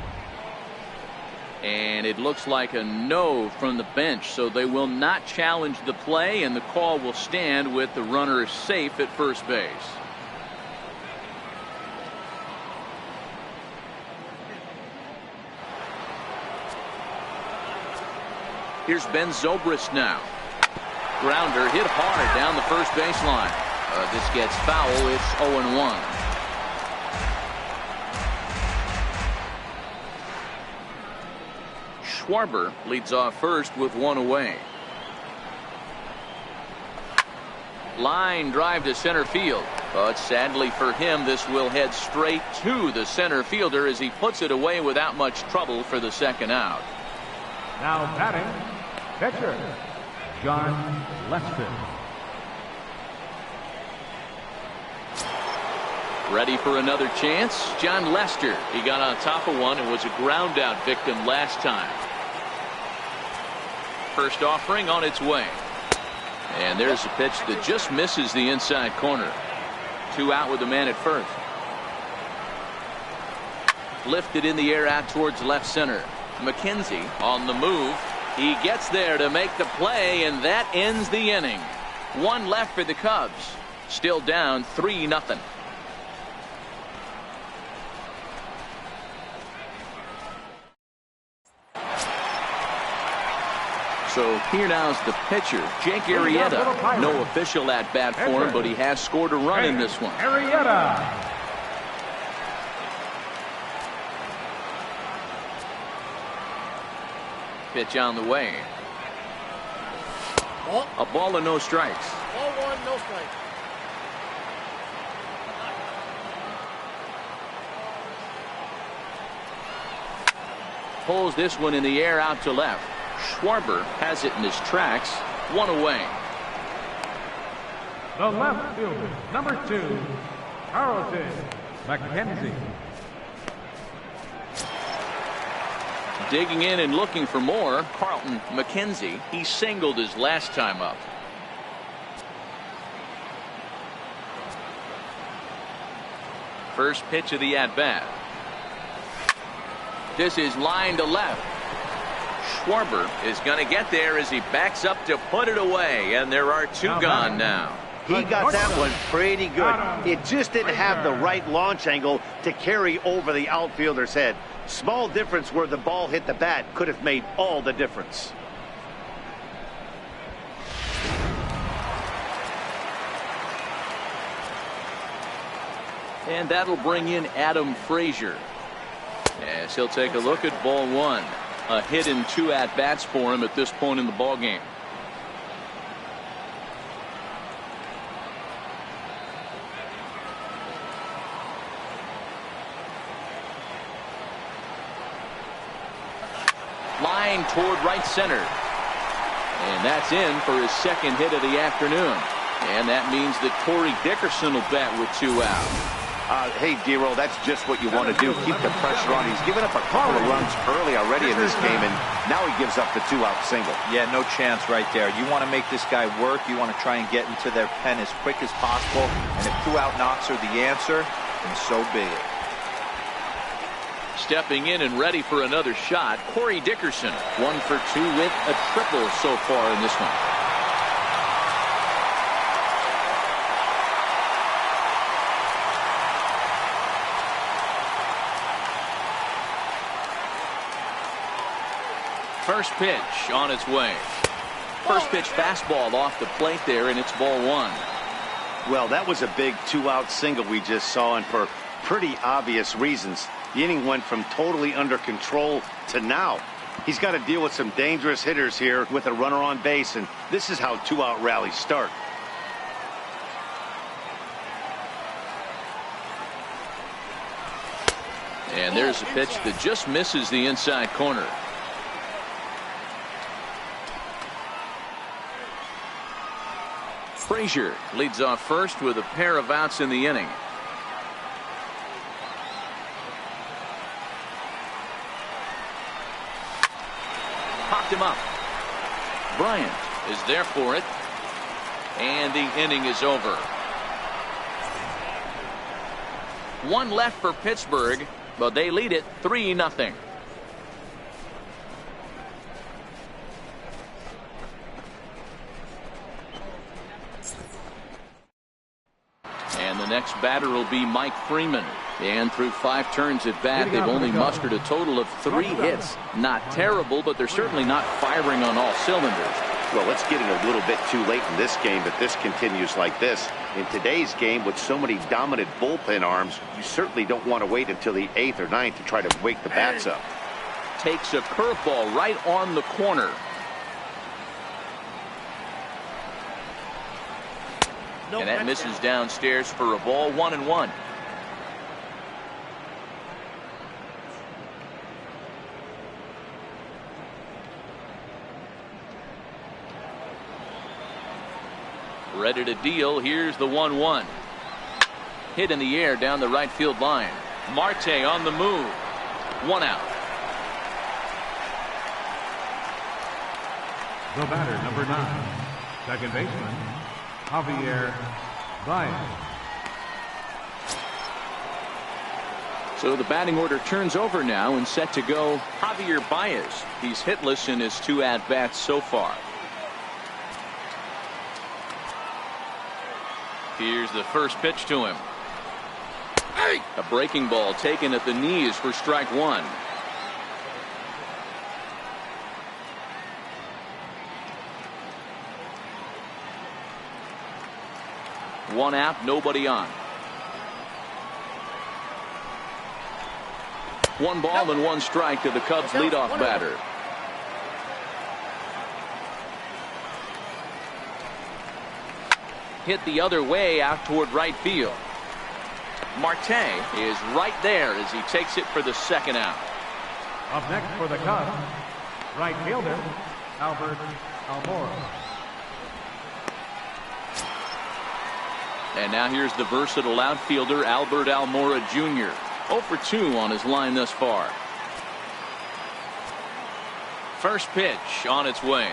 [SPEAKER 1] And it looks like a no from the bench, so they will not challenge the play, and the call will stand with the runner safe at first base. Here's Ben Zobrist now. Grounder hit hard down the first baseline. This gets foul. It's 0-1. Schwarber leads off first with 1 away. Line drive to center field. But sadly for him, this will head straight to the center fielder as he puts it away without much trouble for the 2nd out.
[SPEAKER 3] Now batting, pitcher, John Lester.
[SPEAKER 1] Ready for another chance. John Lester. He got on top of one and was a ground out victim last time. First offering on its way. And there's a pitch that just misses the inside corner. 2 out with the man at first. Lifted in the air out towards left center. McKenzie on the move. He gets there to make the play, and that ends the inning. 1 left for the Cubs. Still down 3-0. So here now's the pitcher, Jake Arrieta. No official at bat for him, but he has scored a run in this one.
[SPEAKER 3] Arrieta.
[SPEAKER 1] Pitch on the way. A ball and no strikes.
[SPEAKER 7] Ball 1, no strikes.
[SPEAKER 1] Pulls this one in the air out to left. Schwarber has it in his tracks. 1 away.
[SPEAKER 3] The left fielder, number 2, Carlton McKenzie.
[SPEAKER 1] Digging in and looking for more, Carlton McKenzie. He singled his last time up. First pitch of the at-bat. This is line to left. Schwarber is going to get there as he backs up to put it away, and there are 2 gone now.
[SPEAKER 2] He got that one pretty good. It just didn't have the right launch angle to carry over the outfielder's head. Small difference where the ball hit the bat could have made all the difference.
[SPEAKER 1] And that'll bring in Adam Frazier, as he'll take a look at ball 1. A hit in 2 at-bats for him at this point in the ball game. Line toward right center. And that's in for his second hit of the afternoon. And that means that Corey Dickerson will bat with 2 out.
[SPEAKER 2] Hey, D-Roll, that's just what you want to do. Keep the pressure on. He's given up a couple of runs early already in this game, and now he gives up the 2-out single.
[SPEAKER 5] Yeah, no chance right there. You want to make this guy work. You want to try and get into their pen as quick as possible. And if 2-out knocks are the answer, then so be it.
[SPEAKER 1] Stepping in and ready for another shot, Corey Dickerson. 1 for 2 with a triple so far in this one. First pitch on its way. First pitch fastball off the plate there, and it's ball 1.
[SPEAKER 2] Well, that was a big 2-out single we just saw, and for pretty obvious reasons. The inning went from totally under control to now. He's got to deal with some dangerous hitters here with a runner on base, and this is how 2-out rallies start.
[SPEAKER 1] And there's a pitch that just misses the inside corner. Frazier leads off first with a pair of outs in the inning. Popped him up. Bryant is there for it. And the inning is over. 1 left for Pittsburgh, but they lead it 3-0. And the next batter will be Mike Freeman. And through 5 turns at bat, they've only mustered a total of 3 hits. Not terrible, but they're certainly not firing on all cylinders.
[SPEAKER 2] Well, it's getting a little bit too late in this game, but this continues like this. In today's game, with so many dominant bullpen arms, you certainly don't want to wait until the 8th or 9th to try to wake the bats up.
[SPEAKER 1] Takes a curveball right on the corner. And that misses downstairs for a ball. 1-1. Ready to deal. Here's the 1-1. Hit in the air down the right field line. Marte on the move. 1 out.
[SPEAKER 3] The batter, number 9, second baseman, Javier Baez.
[SPEAKER 1] So the batting order turns over now and set to go Javier Baez. He's hitless in his 2 at-bats so far. Here's the first pitch to him. A breaking ball taken at the knees for strike 1. One out, nobody on. 1 ball and 1 strike to the Cubs leadoff batter. Hit the other way out toward right field. Marte is right there as he takes it for the 2nd out.
[SPEAKER 3] Up next for the Cubs, right fielder, Albert Almora.
[SPEAKER 1] And now here's the versatile outfielder Albert Almora Jr. 0 for 2 on his line thus far. First pitch on its way.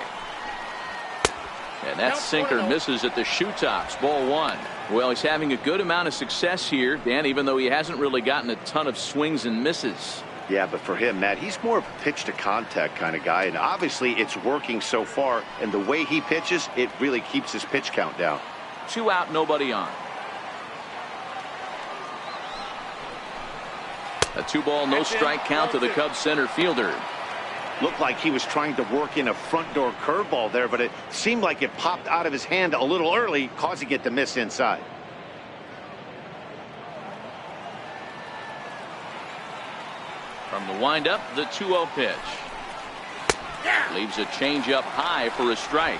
[SPEAKER 1] And that sinker misses at the shoe tops. Ball 1. Well, he's having a good amount of success here, Dan, even though he hasn't really gotten a ton of swings and misses.
[SPEAKER 2] Yeah, but for him, Matt, he's more of a pitch to contact kind of guy, and obviously it's working so far, and the way he pitches, it really keeps his pitch count down.
[SPEAKER 1] 2 out, nobody on. A 2-ball, no strike count to the Cubs center fielder.
[SPEAKER 2] Looked like he was trying to work in a front door curveball there, but it seemed like it popped out of his hand a little early, causing it to miss inside.
[SPEAKER 1] From the windup, the 2-0 pitch. Leaves a changeup high for a strike.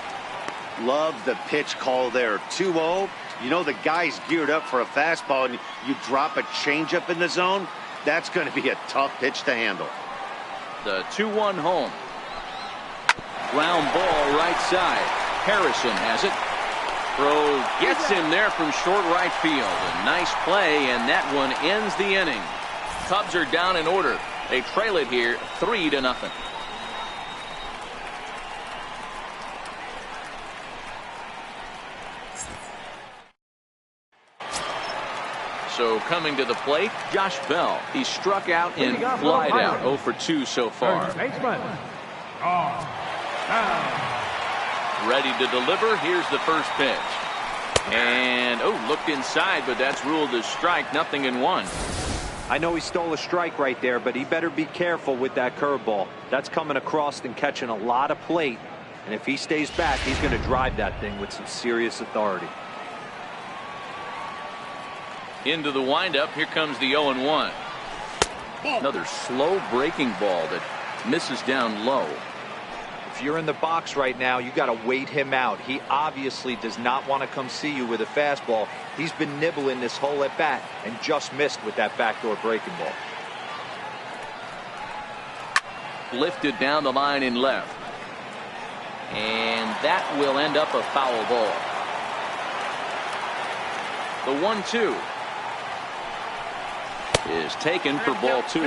[SPEAKER 2] Love the pitch call there. 2-0. You know the guy's geared up for a fastball, and you drop a changeup in the zone. That's going to be a tough pitch to handle.
[SPEAKER 1] The 2-1 home. Ground ball right side. Harrison has it. Throw gets him there from short right field. A nice play, and that one ends the inning. Cubs are down in order. They trail it here 3-0. So coming to the plate, Josh Bell. He struck out and flied out. 0 for 2 so far. Ready to deliver. Here's the first pitch. And looked inside, but that's ruled as strike. 0-1.
[SPEAKER 5] I know he stole a strike right there, but he better be careful with that curveball. That's coming across and catching a lot of plate. And if he stays back, he's going to drive that thing with some serious authority.
[SPEAKER 1] Into the windup. Here comes the 0-1. Another slow breaking ball that misses down low.
[SPEAKER 5] If you're in the box right now, you got to wait him out. He obviously does not want to come see you with a fastball. He's been nibbling this whole at bat and just missed with that backdoor breaking ball.
[SPEAKER 1] Lifted down the line in left. And that will end up a foul ball. The 1-2 is taken for ball 2.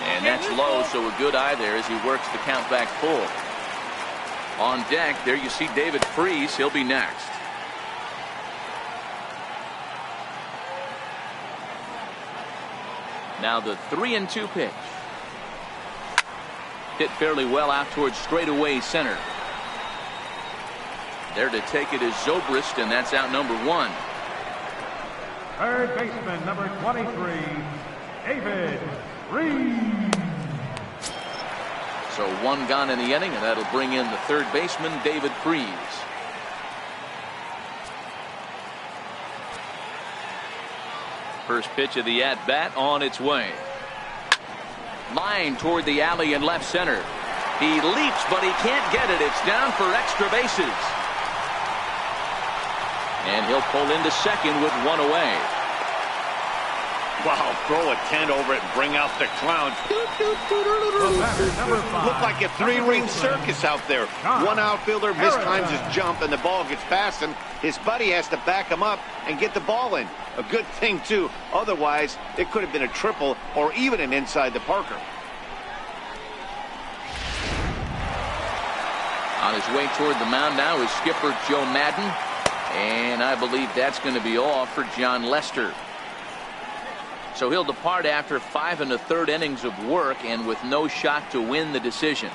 [SPEAKER 1] And that's low, so a good eye there as he works the count back full. On deck, there you see David Freese. He'll be next. Now the 3-2 pitch. Hit fairly well out towards straightaway center. There to take it is Zobrist, and that's out number 1.
[SPEAKER 3] Third baseman, number 23, David Freese.
[SPEAKER 1] So 1 gone in the inning, and that'll bring in the third baseman, David Freese. First pitch of the at-bat on its way. Line toward the alley in left center. He leaps, but he can't get it. It's down for extra bases. And he'll pull into second with 1 away.
[SPEAKER 2] Wow, throw a tent over it and bring out the clowns. Look like a 3-ring circus out there. One outfielder mistimes his jump and the ball gets past him. His buddy has to back him up and get the ball in. A good thing, too. Otherwise, it could have been a triple or even an inside the Parker.
[SPEAKER 1] On his way toward the mound now is skipper Joe Madden. And I believe that's going to be all for John Lester. So he'll depart after 5 1/3 innings of work and with no shot to win the decision.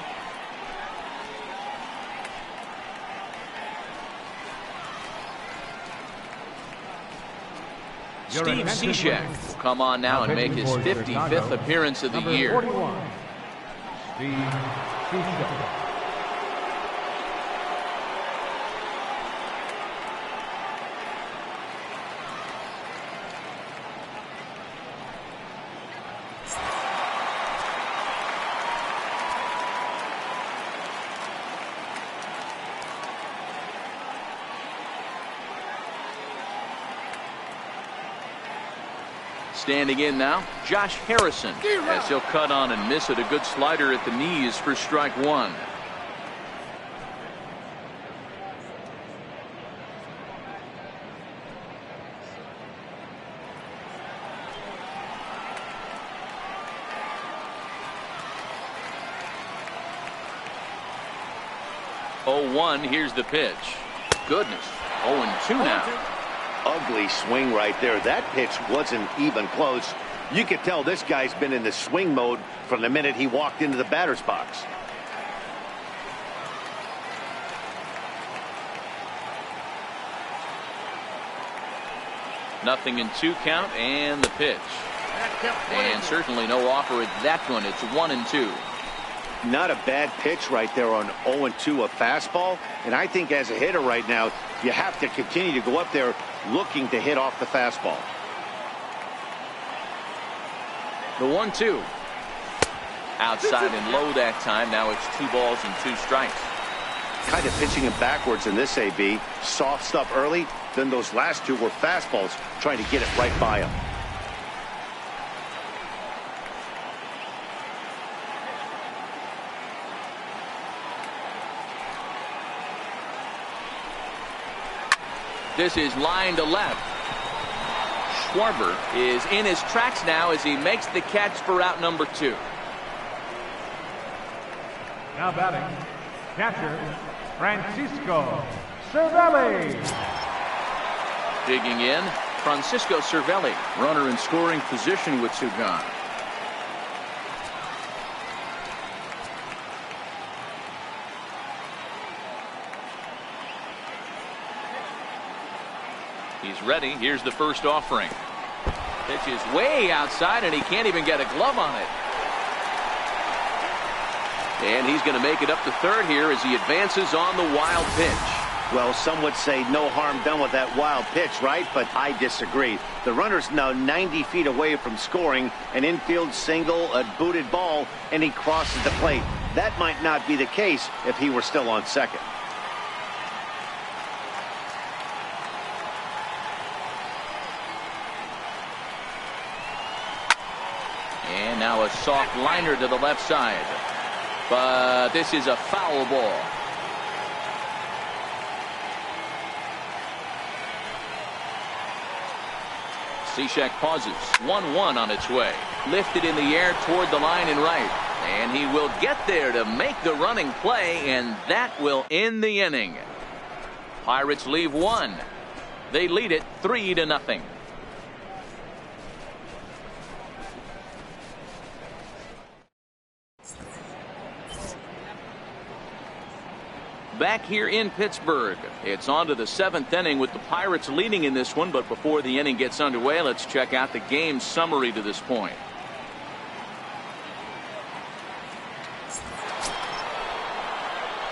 [SPEAKER 1] Steve Cishek will come on now and make his 55th appearance of the year.
[SPEAKER 3] 41, Steve Cishek.
[SPEAKER 1] Standing in now, Josh Harrison, as he'll cut on and miss it. A good slider at the knees for strike one. Oh, 1, here's the pitch. Goodness, 0-2 now.
[SPEAKER 2] Ugly swing right there. That pitch wasn't even close. You could tell this guy's been in the swing mode from the minute he walked into the batter's box.
[SPEAKER 1] Nothing in 2 count, and the pitch. And certainly no offer at that one. It's 1-2.
[SPEAKER 2] Not a bad pitch right there on 0-2, a fastball. And I think as a hitter right now, you have to continue to go up there looking to hit off the fastball.
[SPEAKER 1] The 1-2. Outside and low that time. Now it's 2 balls and 2 strikes.
[SPEAKER 2] Kind of pitching him backwards in this AB. Soft stuff early, then those last 2 were fastballs, trying to get it right by him.
[SPEAKER 1] This is line to left. Schwarber is in his tracks now as he makes the catch for out number 2.
[SPEAKER 3] Now batting, catcher, Francisco Cervelli.
[SPEAKER 1] Digging in, Francisco Cervelli. Runner in scoring position with 2 gone. He's ready. Here's the first offering. Pitch is way outside, and he can't even get a glove on it. And he's going to make it up to third here as he advances on the wild pitch.
[SPEAKER 2] Well, some would say no harm done with that wild pitch, right? But I disagree. The runner's now 90 feet away from scoring, an infield single, a booted ball, and he crosses the plate. That might not be the case if he were still on second.
[SPEAKER 1] And now a soft liner to the left side. But this is a foul ball. Cishek pauses. 1-1 on its way. Lifted in the air toward the line and right. And he will get there to make the running play, and that will end the inning. Pirates leave 1. They lead it 3-0. Back here in Pittsburgh, it's on to the 7th inning with the Pirates leading in this one. But before the inning gets underway, let's check out the game summary to this point.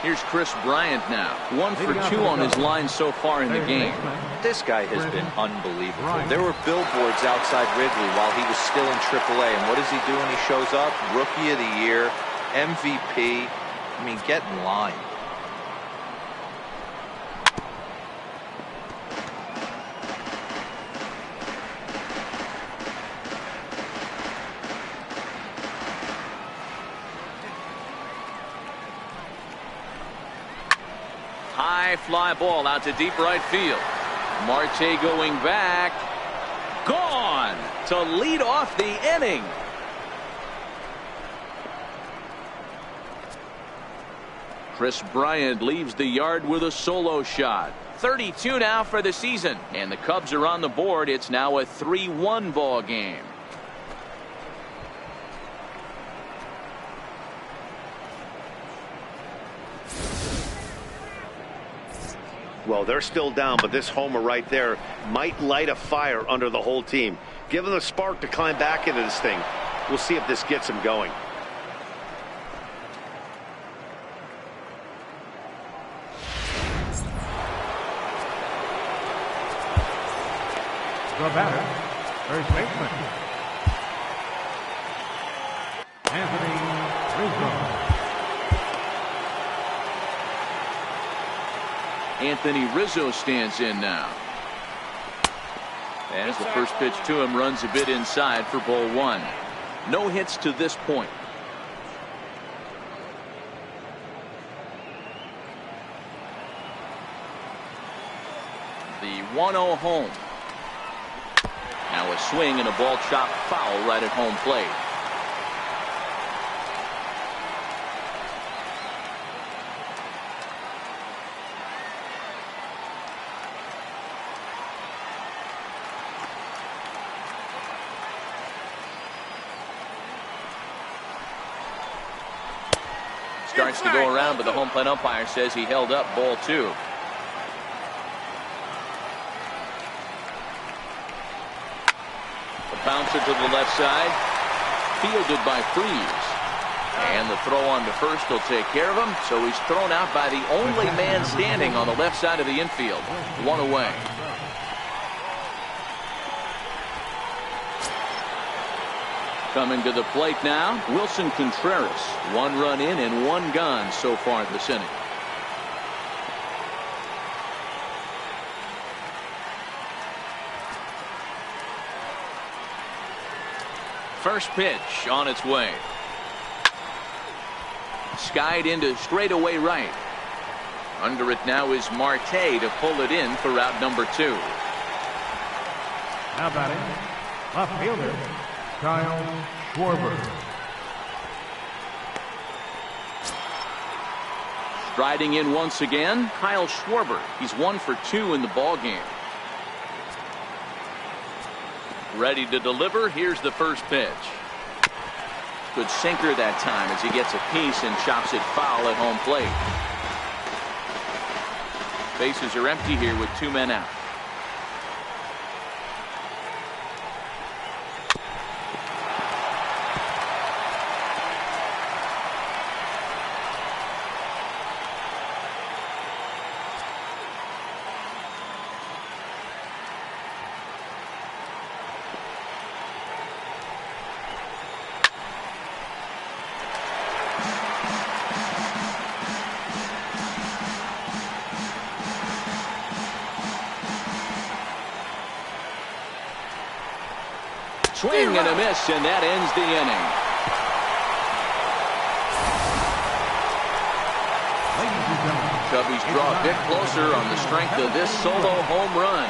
[SPEAKER 1] Here's Chris Bryant now. 1 for 2 on his line so far in the game.
[SPEAKER 5] This guy has been unbelievable. There were billboards outside Wrigley while he was still in AAA. And what does he do when he shows up? Rookie of the Year, MVP. I mean, get in line.
[SPEAKER 1] High fly ball out to deep right field. Marte going back. Gone to lead off the inning. Chris Bryant leaves the yard with a solo shot. 32 now for the season, and the Cubs are on the board. It's now a 3-1 ball game.
[SPEAKER 2] Well, they're still down, but this homer right there might light a fire under the whole team. Give them a spark to climb back into this thing. We'll see if this gets them going.
[SPEAKER 3] The batter, first baseman, Anthony Rizzo.
[SPEAKER 1] Anthony Rizzo stands in now. As the first pitch to him runs a bit inside for ball one. No hits to this point. The 1-0 home. Now a swing and a ball chopped foul right at home plate. Starts to go around, but the home plate umpire says he held up ball two. The bouncer to the left side, fielded by Freeze. And the throw on to first will take care of him, so he's thrown out by the only man standing on the left side of the infield. One away. Coming to the plate now, Wilson Contreras. 1 run in and 1 gone so far this inning. First pitch on its way. Skied into straightaway right. Under it now is Marte to pull it in for route number 2.
[SPEAKER 3] Now batting, left fielder, Kyle Schwarber.
[SPEAKER 1] Striding in once again, Kyle Schwarber. He's 1 for 2 in the ball game. Ready to deliver. Here's the first pitch. Good sinker that time as he gets a piece and chops it foul at home plate. Bases are empty here with 2 men out. Swing and a miss, and that ends the inning. Cubbies draw a bit closer on the strength of this solo home run.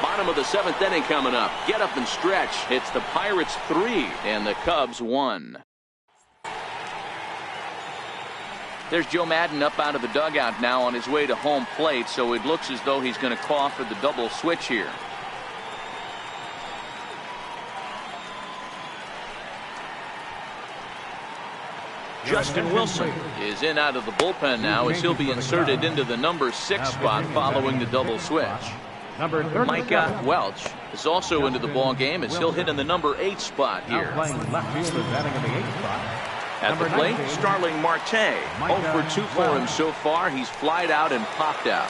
[SPEAKER 1] Bottom of the 7th inning coming up. Get up and stretch. It's the Pirates 3 and the Cubs 1. There's Joe Madden up out of the dugout now on his way to home plate, so it looks as though he's going to call for the double switch here. Justin Wilson is in out of the bullpen now as he'll be inserted into the number 6 spot following the double switch. Micah Welch is also into the ball game as he'll hit in the number 8 spot here. At the plate, Starling Marte. 0 for 2 for him so far. He's flied out and popped out.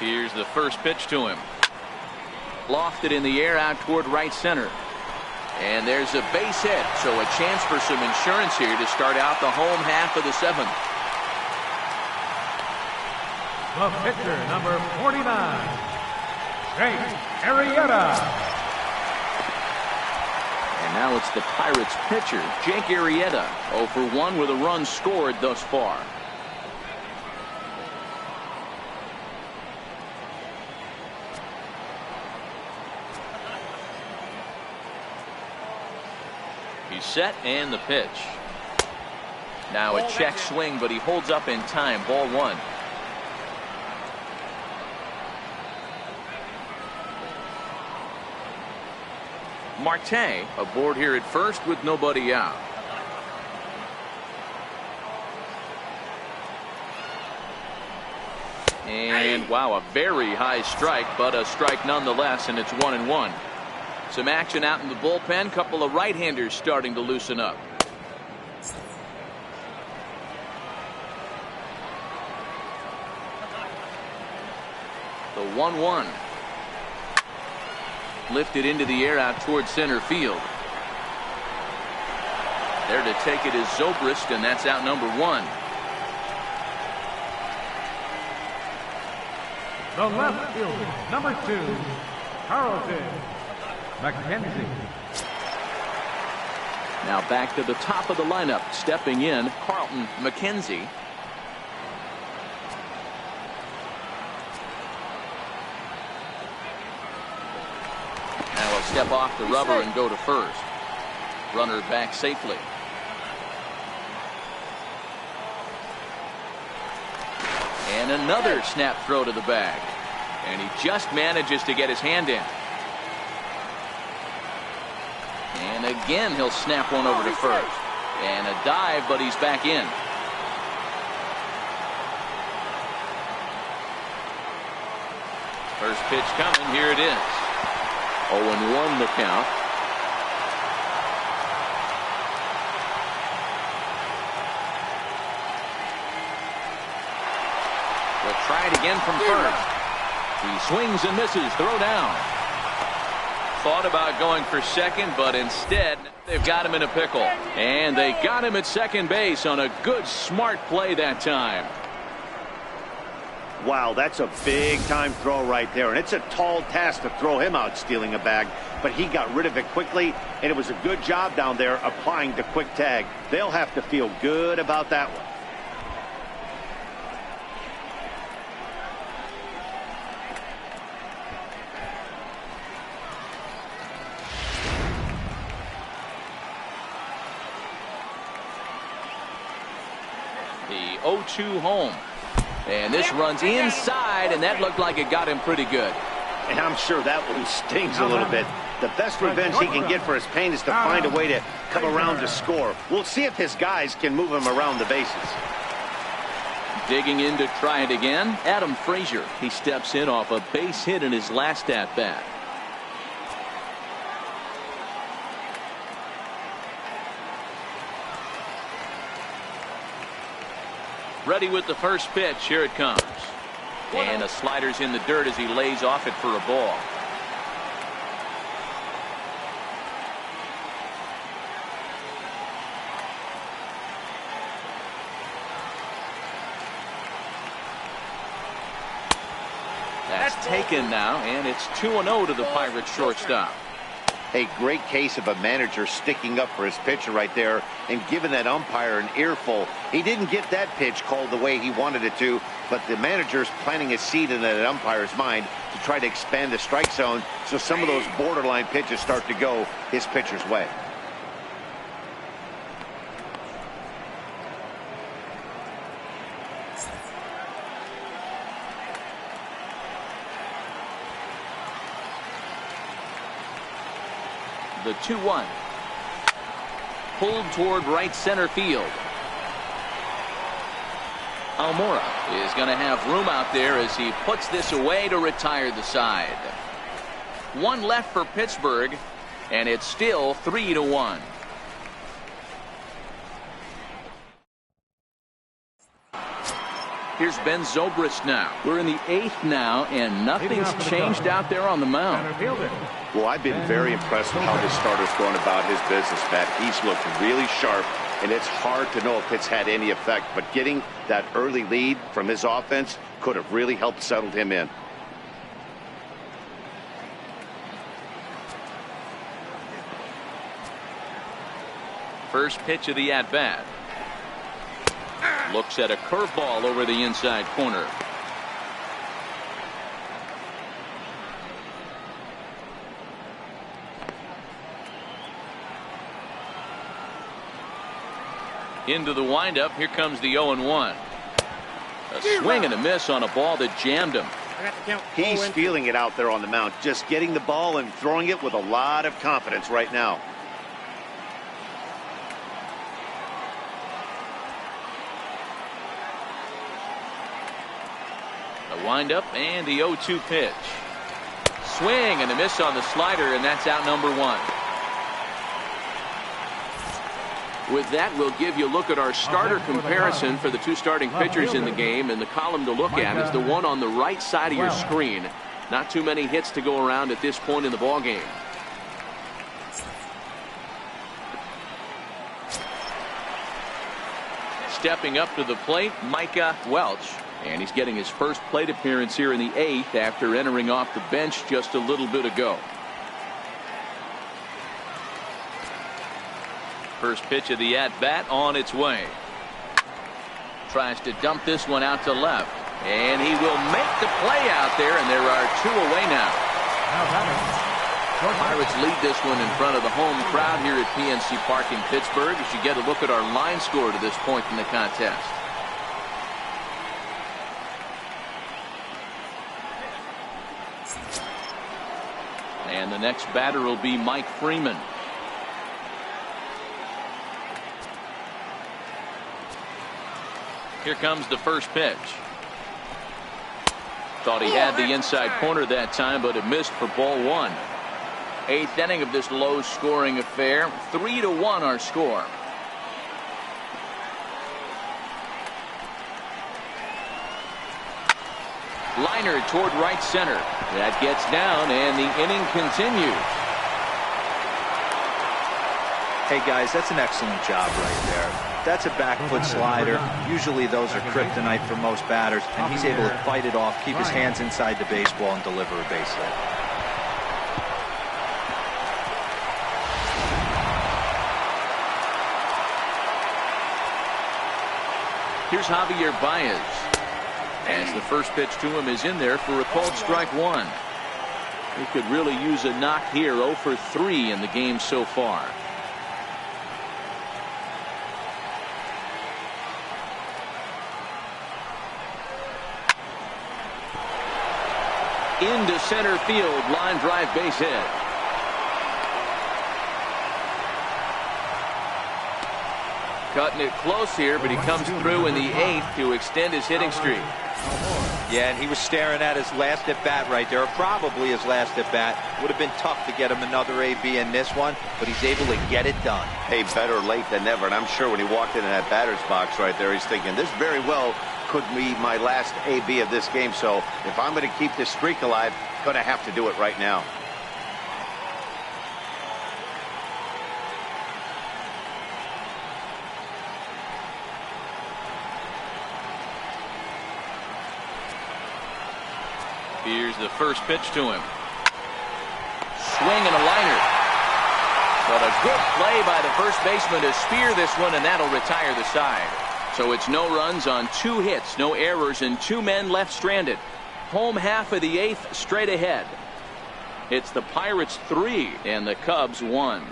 [SPEAKER 1] Here's the first pitch to him. Lofted in the air out toward right center. And there's a base hit, so a chance for some insurance here to start out the home half of the 7th.
[SPEAKER 3] The pitcher, number 49, Jake Arrieta.
[SPEAKER 1] And now it's the Pirates pitcher, Jake Arrieta, 0 for 1 with a run scored thus far. He's set and the pitch. Now a check swing, but he holds up in time. Ball 1. Marte aboard here at first with nobody out. And wow, a very high strike, but a strike nonetheless, and it's 1-1. Some action out in the bullpen. Couple of right-handers starting to loosen up. The 1-1. Lifted into the air out towards center field. There to take it is Zobrist, and that's out number 1.
[SPEAKER 3] The left fielder, number 2, Carlton McKenzie.
[SPEAKER 1] Now back to the top of the lineup. Stepping in, Carlton McKenzie. Now he'll step off the rubber and go to first. Runner back safely. And another snap throw to the bag. And he just manages to get his hand in. And again, he'll snap one over to first. And a dive, but he's back in. First pitch coming. Here it is. 0-1 the count. They'll try it again from first. He swings and misses. Throw down. Thought about going for second, but instead they've got him in a pickle. And they got him at second base on a good, smart play that time.
[SPEAKER 2] Wow, that's a big-time throw right there. And it's a tall task to throw him out stealing a bag. But he got rid of it quickly, and it was a good job down there applying the quick tag. They'll have to feel good about that one.
[SPEAKER 1] The 0-2 home. And this runs inside, and that looked like it got him pretty good.
[SPEAKER 2] And I'm sure that one stings a little bit. The best revenge he can get for his pain is to find a way to come around to score. We'll see if his guys can move him around the bases.
[SPEAKER 1] Digging in to try it again, Adam Frazier. He steps in off a base hit in his last at-bat. Ready with the first pitch. Here it comes. And a slider's in the dirt as he lays off it for a ball. That's taken now, and it's 2-0 to the Pirates shortstop.
[SPEAKER 2] A great case of a manager sticking up for his pitcher right there and giving that umpire an earful. He didn't get that pitch called the way he wanted it to, but the manager's planting a seed in that umpire's mind to try to expand the strike zone so some of those borderline pitches start to go his pitcher's way.
[SPEAKER 1] The 2-1. Pulled toward right center field. Almora is going to have room out there as he puts this away to retire the side. One left for Pittsburgh, and it's still 3-1. Here's Ben Zobrist now. We're in the 8th now, and nothing's changed out there on the mound.
[SPEAKER 2] Well, I've been very impressed with how this starter's going about his business, Matt. He's looked really sharp, and it's hard to know if it's had any effect. But getting that early lead from his offense could have really helped settle him in.
[SPEAKER 1] First pitch of the at-bat. Looks at a curveball over the inside corner. Into the windup. Here comes the 0-1. A swing and a miss on a ball that jammed him.
[SPEAKER 2] He's feeling it out there on the mound, just getting the ball and throwing it with a lot of confidence right now.
[SPEAKER 1] The windup and the 0-2 pitch. Swing and a miss on the slider, and that's out number 1. With that, we'll give you a look at our starter comparison for the two starting pitchers in the game, and the column to look at is the one on the right side of your screen. Not too many hits to go around at this point in the ball game. Stepping up to the plate, Micah Welch. And he's getting his first plate appearance here in the 8th after entering off the bench just a little bit ago. First pitch of the at-bat on its way. Tries to dump this one out to left. And he will make the play out there, and there are 2 away now. Pirates lead this one in front of the home crowd here at PNC Park in Pittsburgh as you get a look at our line score to this point in the contest. And the next batter will be Mike Freeman. Here comes the first pitch. Thought he had the inside corner that time, but it missed for ball 1. 8th inning of this low scoring affair. 3-1 our score. Liner toward right center. That gets down, and the inning continues.
[SPEAKER 5] Hey guys, that's an excellent job right there. That's a back foot slider. Usually those are kryptonite for most batters, and he's able to fight it off, keep his hands inside the baseball, and deliver a base hit.
[SPEAKER 1] Here's Javier Baez. As the first pitch to him is in there for a called strike 1. He could really use a knock here. 0 for 3 in the game so far. Into center field, line drive, base hit. Cutting it close here, but he comes through in the 8th to extend his hitting streak.
[SPEAKER 5] Yeah, and he was staring at his last at bat right there, or probably his last at bat. Would have been tough to get him another AB in this one, but he's able to get it done.
[SPEAKER 4] Hey, better late than never. And I'm sure when he walked into that batter's box right there, he's thinking, this very well could be my last AB of this game. So if I'm going to keep this streak alive, going to have to do it right now.
[SPEAKER 1] Here's the first pitch to him. Swing and a liner. But a good play by the first baseman to spear this one, and that'll retire the side. So it's no runs on 2 hits, no errors, and 2 men left stranded. Home half of the 8th straight ahead. It's the Pirates 3 and the Cubs 1.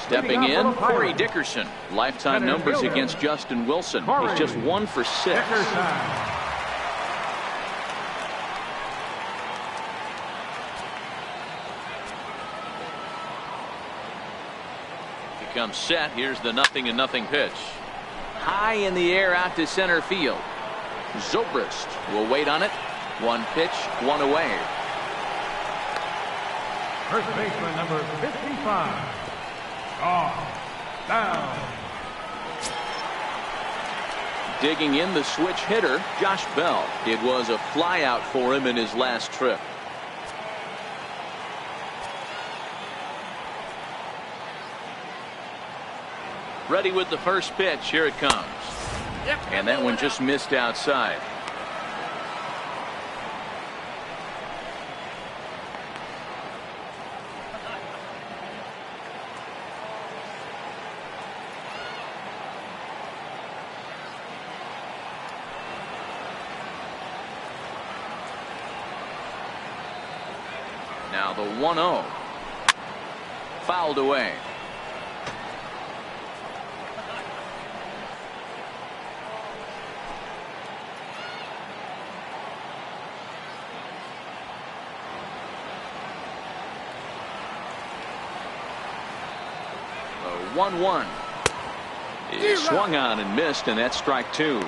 [SPEAKER 1] Stepping in, Corey Dickerson. Lifetime numbers against Justin Wilson. He's just 1 for 6. He comes set. Here's the 0-0 pitch. High in the air out to center field. Zobrist will wait on it. 1 pitch, 1 away.
[SPEAKER 3] First baseman number 55. Down.
[SPEAKER 1] Digging in the switch hitter, Josh Bell. It was a fly out for him in his last trip. Ready with the first pitch. Here it comes. And that one just missed outside. Now the 1-0. Fouled away. The 1-1 is swung on and missed, and that's strike 2.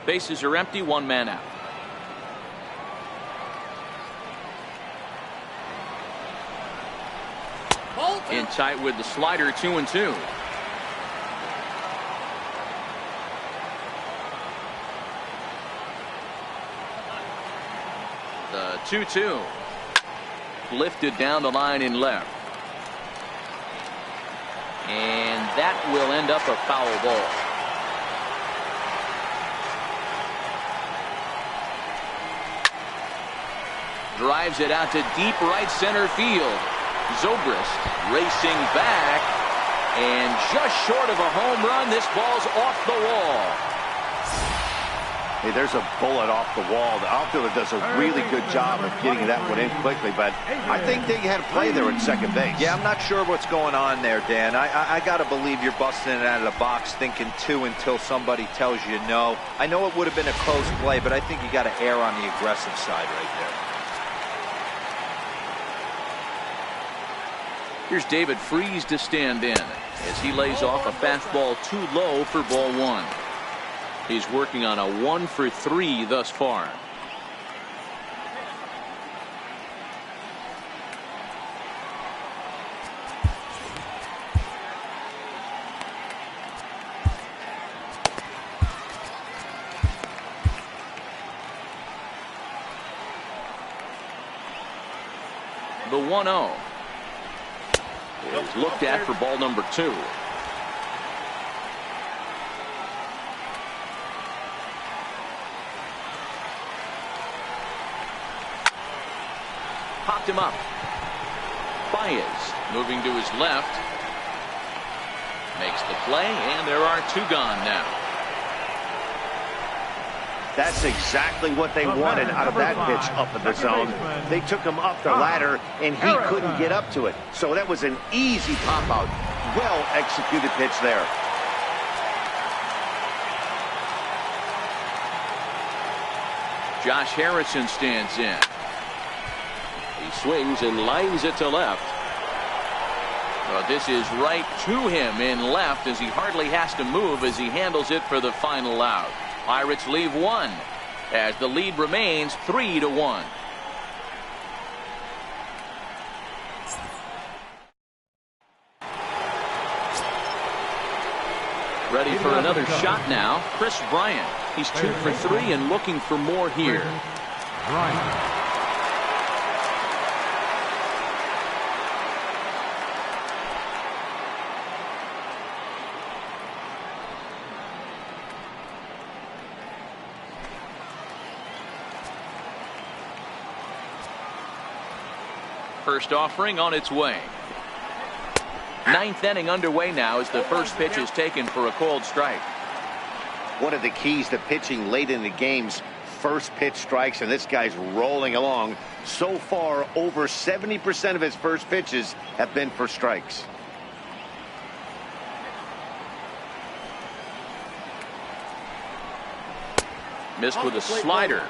[SPEAKER 1] Bases are empty, 1 man out. In tight with the slider, 2-2. The 2-2. Lifted down the line in left. And that will end up a foul ball. Drives it out to deep right center field. Zobrist racing back, and just short of a home run. This ball's off the wall.
[SPEAKER 2] Hey, there's a bullet off the wall. The outfielder does a really good job of getting that one in quickly, but I think they had a play there at second base.
[SPEAKER 5] Yeah, I'm not sure what's going on there, Dan. I got to believe you're busting it out of the box thinking two until somebody tells you no. I know it would have been a close play, but I think you got to err on the aggressive side right there.
[SPEAKER 1] Here's David Freese to stand in as he lays off a fastball too low for ball one. He's working on a 1 for 3 thus far. The 1-0 is looked at for ball number 2. Popped him up. Baez moving to his left. Makes the play, and there are 2 gone now.
[SPEAKER 2] That's exactly what they wanted out of that pitch up in the zone. They took him up the ladder, and he couldn't get up to it. So that was an easy pop out. Well executed pitch there.
[SPEAKER 1] Josh Harrison stands in.
[SPEAKER 6] He swings and lines it to left.
[SPEAKER 1] Well, this is right to him in left as he hardly has to move as he handles it for the final out. Pirates leave 1 as the lead remains 3-1. Ready for another shot now. Chris Bryant. He's 2 for 3 and looking for more here.
[SPEAKER 3] Bryant.
[SPEAKER 1] First offering on its way. 9th inning underway now as the first pitch is taken for a called strike.
[SPEAKER 2] One of the keys to pitching late in the game's first pitch strikes, and this guy's rolling along. So far, over 70% of his first pitches have been for strikes.
[SPEAKER 1] Missed with a slider.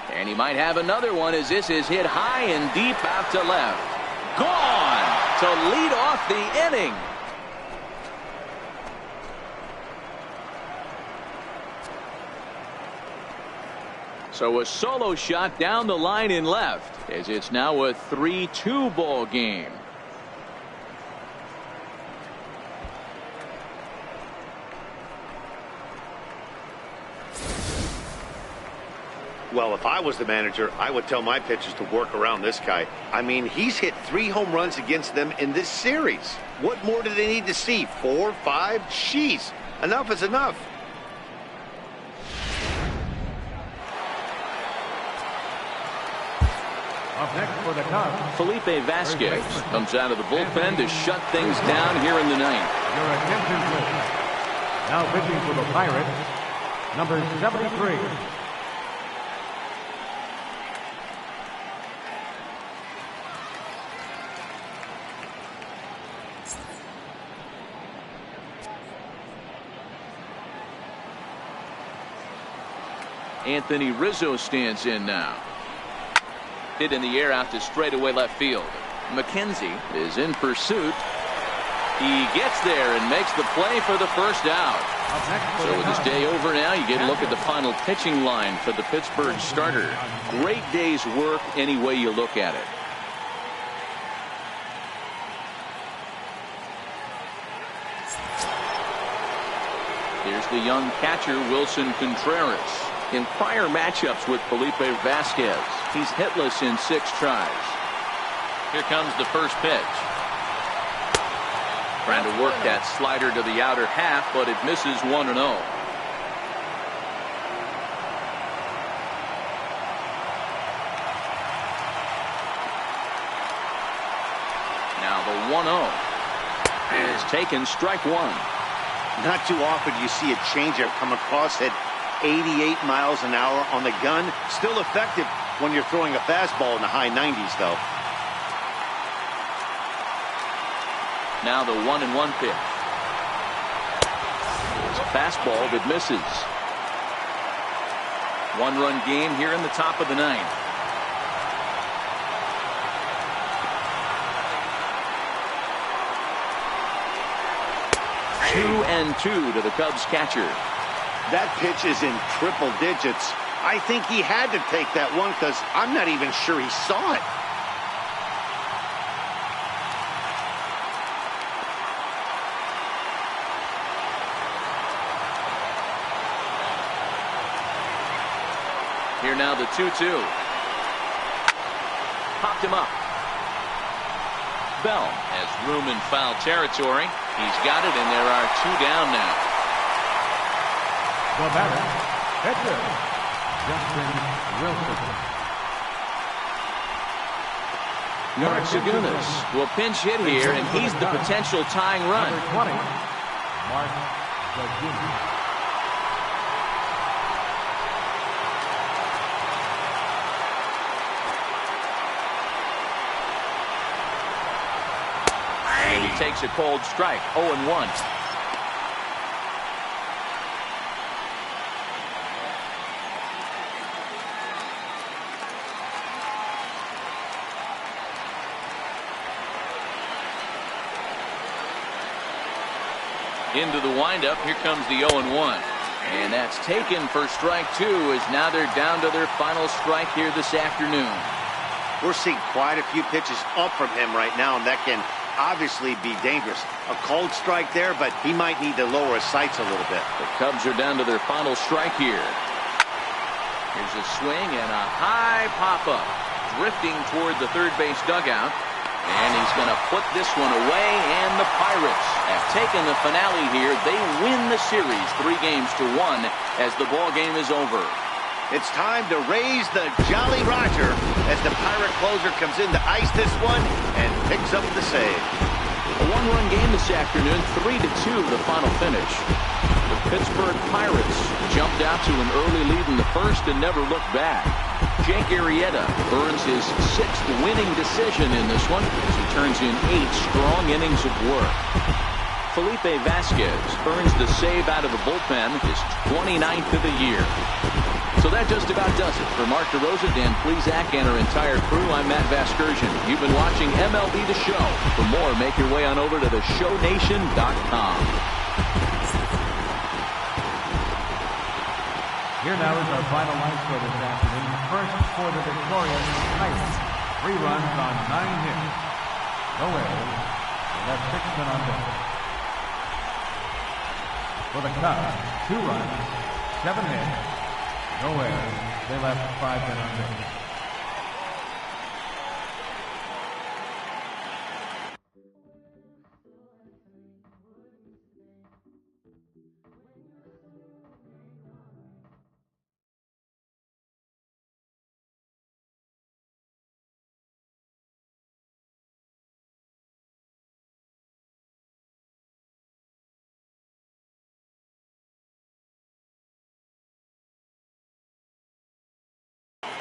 [SPEAKER 1] And he might have another one as this is hit high and deep out to left. Gone to lead off the inning. So a solo shot down the line in left as it's now a 3-2 ball game.
[SPEAKER 2] Well, if I was the manager, I would tell my pitchers to work around this guy. I mean, he's hit 3 home runs against them in this series. What more do they need to see? 4, 5? Jeez, enough is enough.
[SPEAKER 3] Up next for the Cubs,
[SPEAKER 1] Felipe Vasquez comes out of the bullpen to shut things down here in the 9th.
[SPEAKER 3] your attention please. Now pitching for the Pirates, number 73.
[SPEAKER 1] Anthony Rizzo stands in now. Hit in the air out to straightaway left field. McKenzie is in pursuit. He gets there and makes the play for the first out. So with this day over now, you get a look at the final pitching line for the Pittsburgh starter. Great day's work any way you look at it. Here's the young catcher, Wilson Contreras. In prior matchups with Felipe Vasquez, he's hitless in 6 tries. Here comes the first pitch. Trying to work that slider to the outer half, but it misses 1-0. Now the 1-0 is taken, strike 1.
[SPEAKER 2] Not too often do you see a changeup come across at 88 miles an hour on the gun. Still effective when you're throwing a fastball in the high 90s, though.
[SPEAKER 1] Now the 1-1 pitch. It's a fastball that misses. 1-run game here in the top of the 9th. 2-2 to the Cubs catcher.
[SPEAKER 2] That pitch is in triple digits. I think he had to take that one because I'm not even sure he saw it.
[SPEAKER 1] Here now the 2-2. Popped him up. Bell has room in foul territory. He's got it, and there are 2 down now.
[SPEAKER 3] The batter, pitcher, Justin Wilson.
[SPEAKER 1] Mark Segunas will pinch hit here, and he's the potential tying run.
[SPEAKER 3] Number 20, Mark Segunas.
[SPEAKER 1] And he takes a cold strike, 0-1. Into the windup, here comes the 0-1. And that's taken for strike 2, as now they're down to their final strike here this afternoon.
[SPEAKER 2] We're seeing quite a few pitches up from him right now, and that can obviously be dangerous. A cold strike there, but he might need to lower his sights a little bit.
[SPEAKER 1] The Cubs are down to their final strike here. Here's a swing and a high pop-up, drifting toward the third base dugout. And he's going to put this one away, and the Pirates have taken the finale here. They win the series 3-1 as the ball game is over.
[SPEAKER 2] It's time to raise the Jolly Roger as the Pirate closer comes in to ice this one and picks up the save.
[SPEAKER 1] A 1-run game this afternoon, 3-2 the final finish. The Pittsburgh Pirates jumped out to an early lead in the first and never looked back. Jake Arrieta earns his 6th winning decision in this one as he turns in 8 strong innings of work. Felipe Vasquez earns the save out of the bullpen, his 29th of the year. So that just about does it. For Mark DeRosa, Dan Plesac, and our entire crew, I'm Matt Vasgersian. You've been watching MLB The Show. For more, make your way on over to theshownation.com.
[SPEAKER 3] Here now is our final line score this afternoon. First for the victorious Pirates. 3 runs on 9 hits. No errors. They left 6 men on base. For the Cubs, 2 runs, 7 hits. No errors. They left 5 men on base.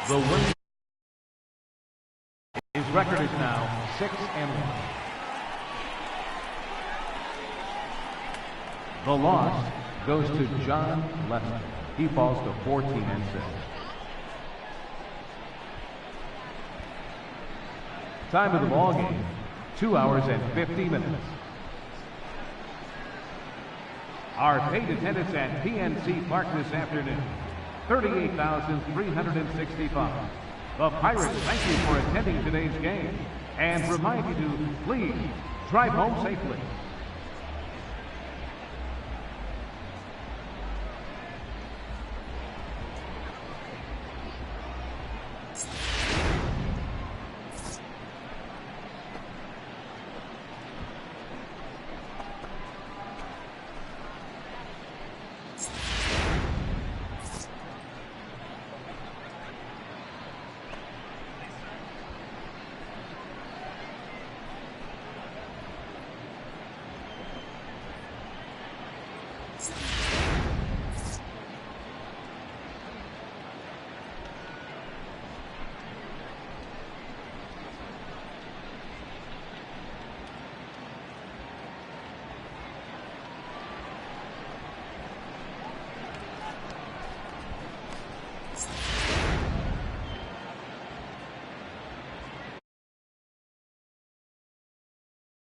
[SPEAKER 3] The winning. His record is now 6-1. The loss goes to John Lester. He falls to 14-6. Time of the ball game, 2 hours and 50 minutes. Our paid attendance at PNC Park this afternoon, 38,365. The Pirates thank you for attending today's game and remind you to please drive home safely.
[SPEAKER 8] Thank you.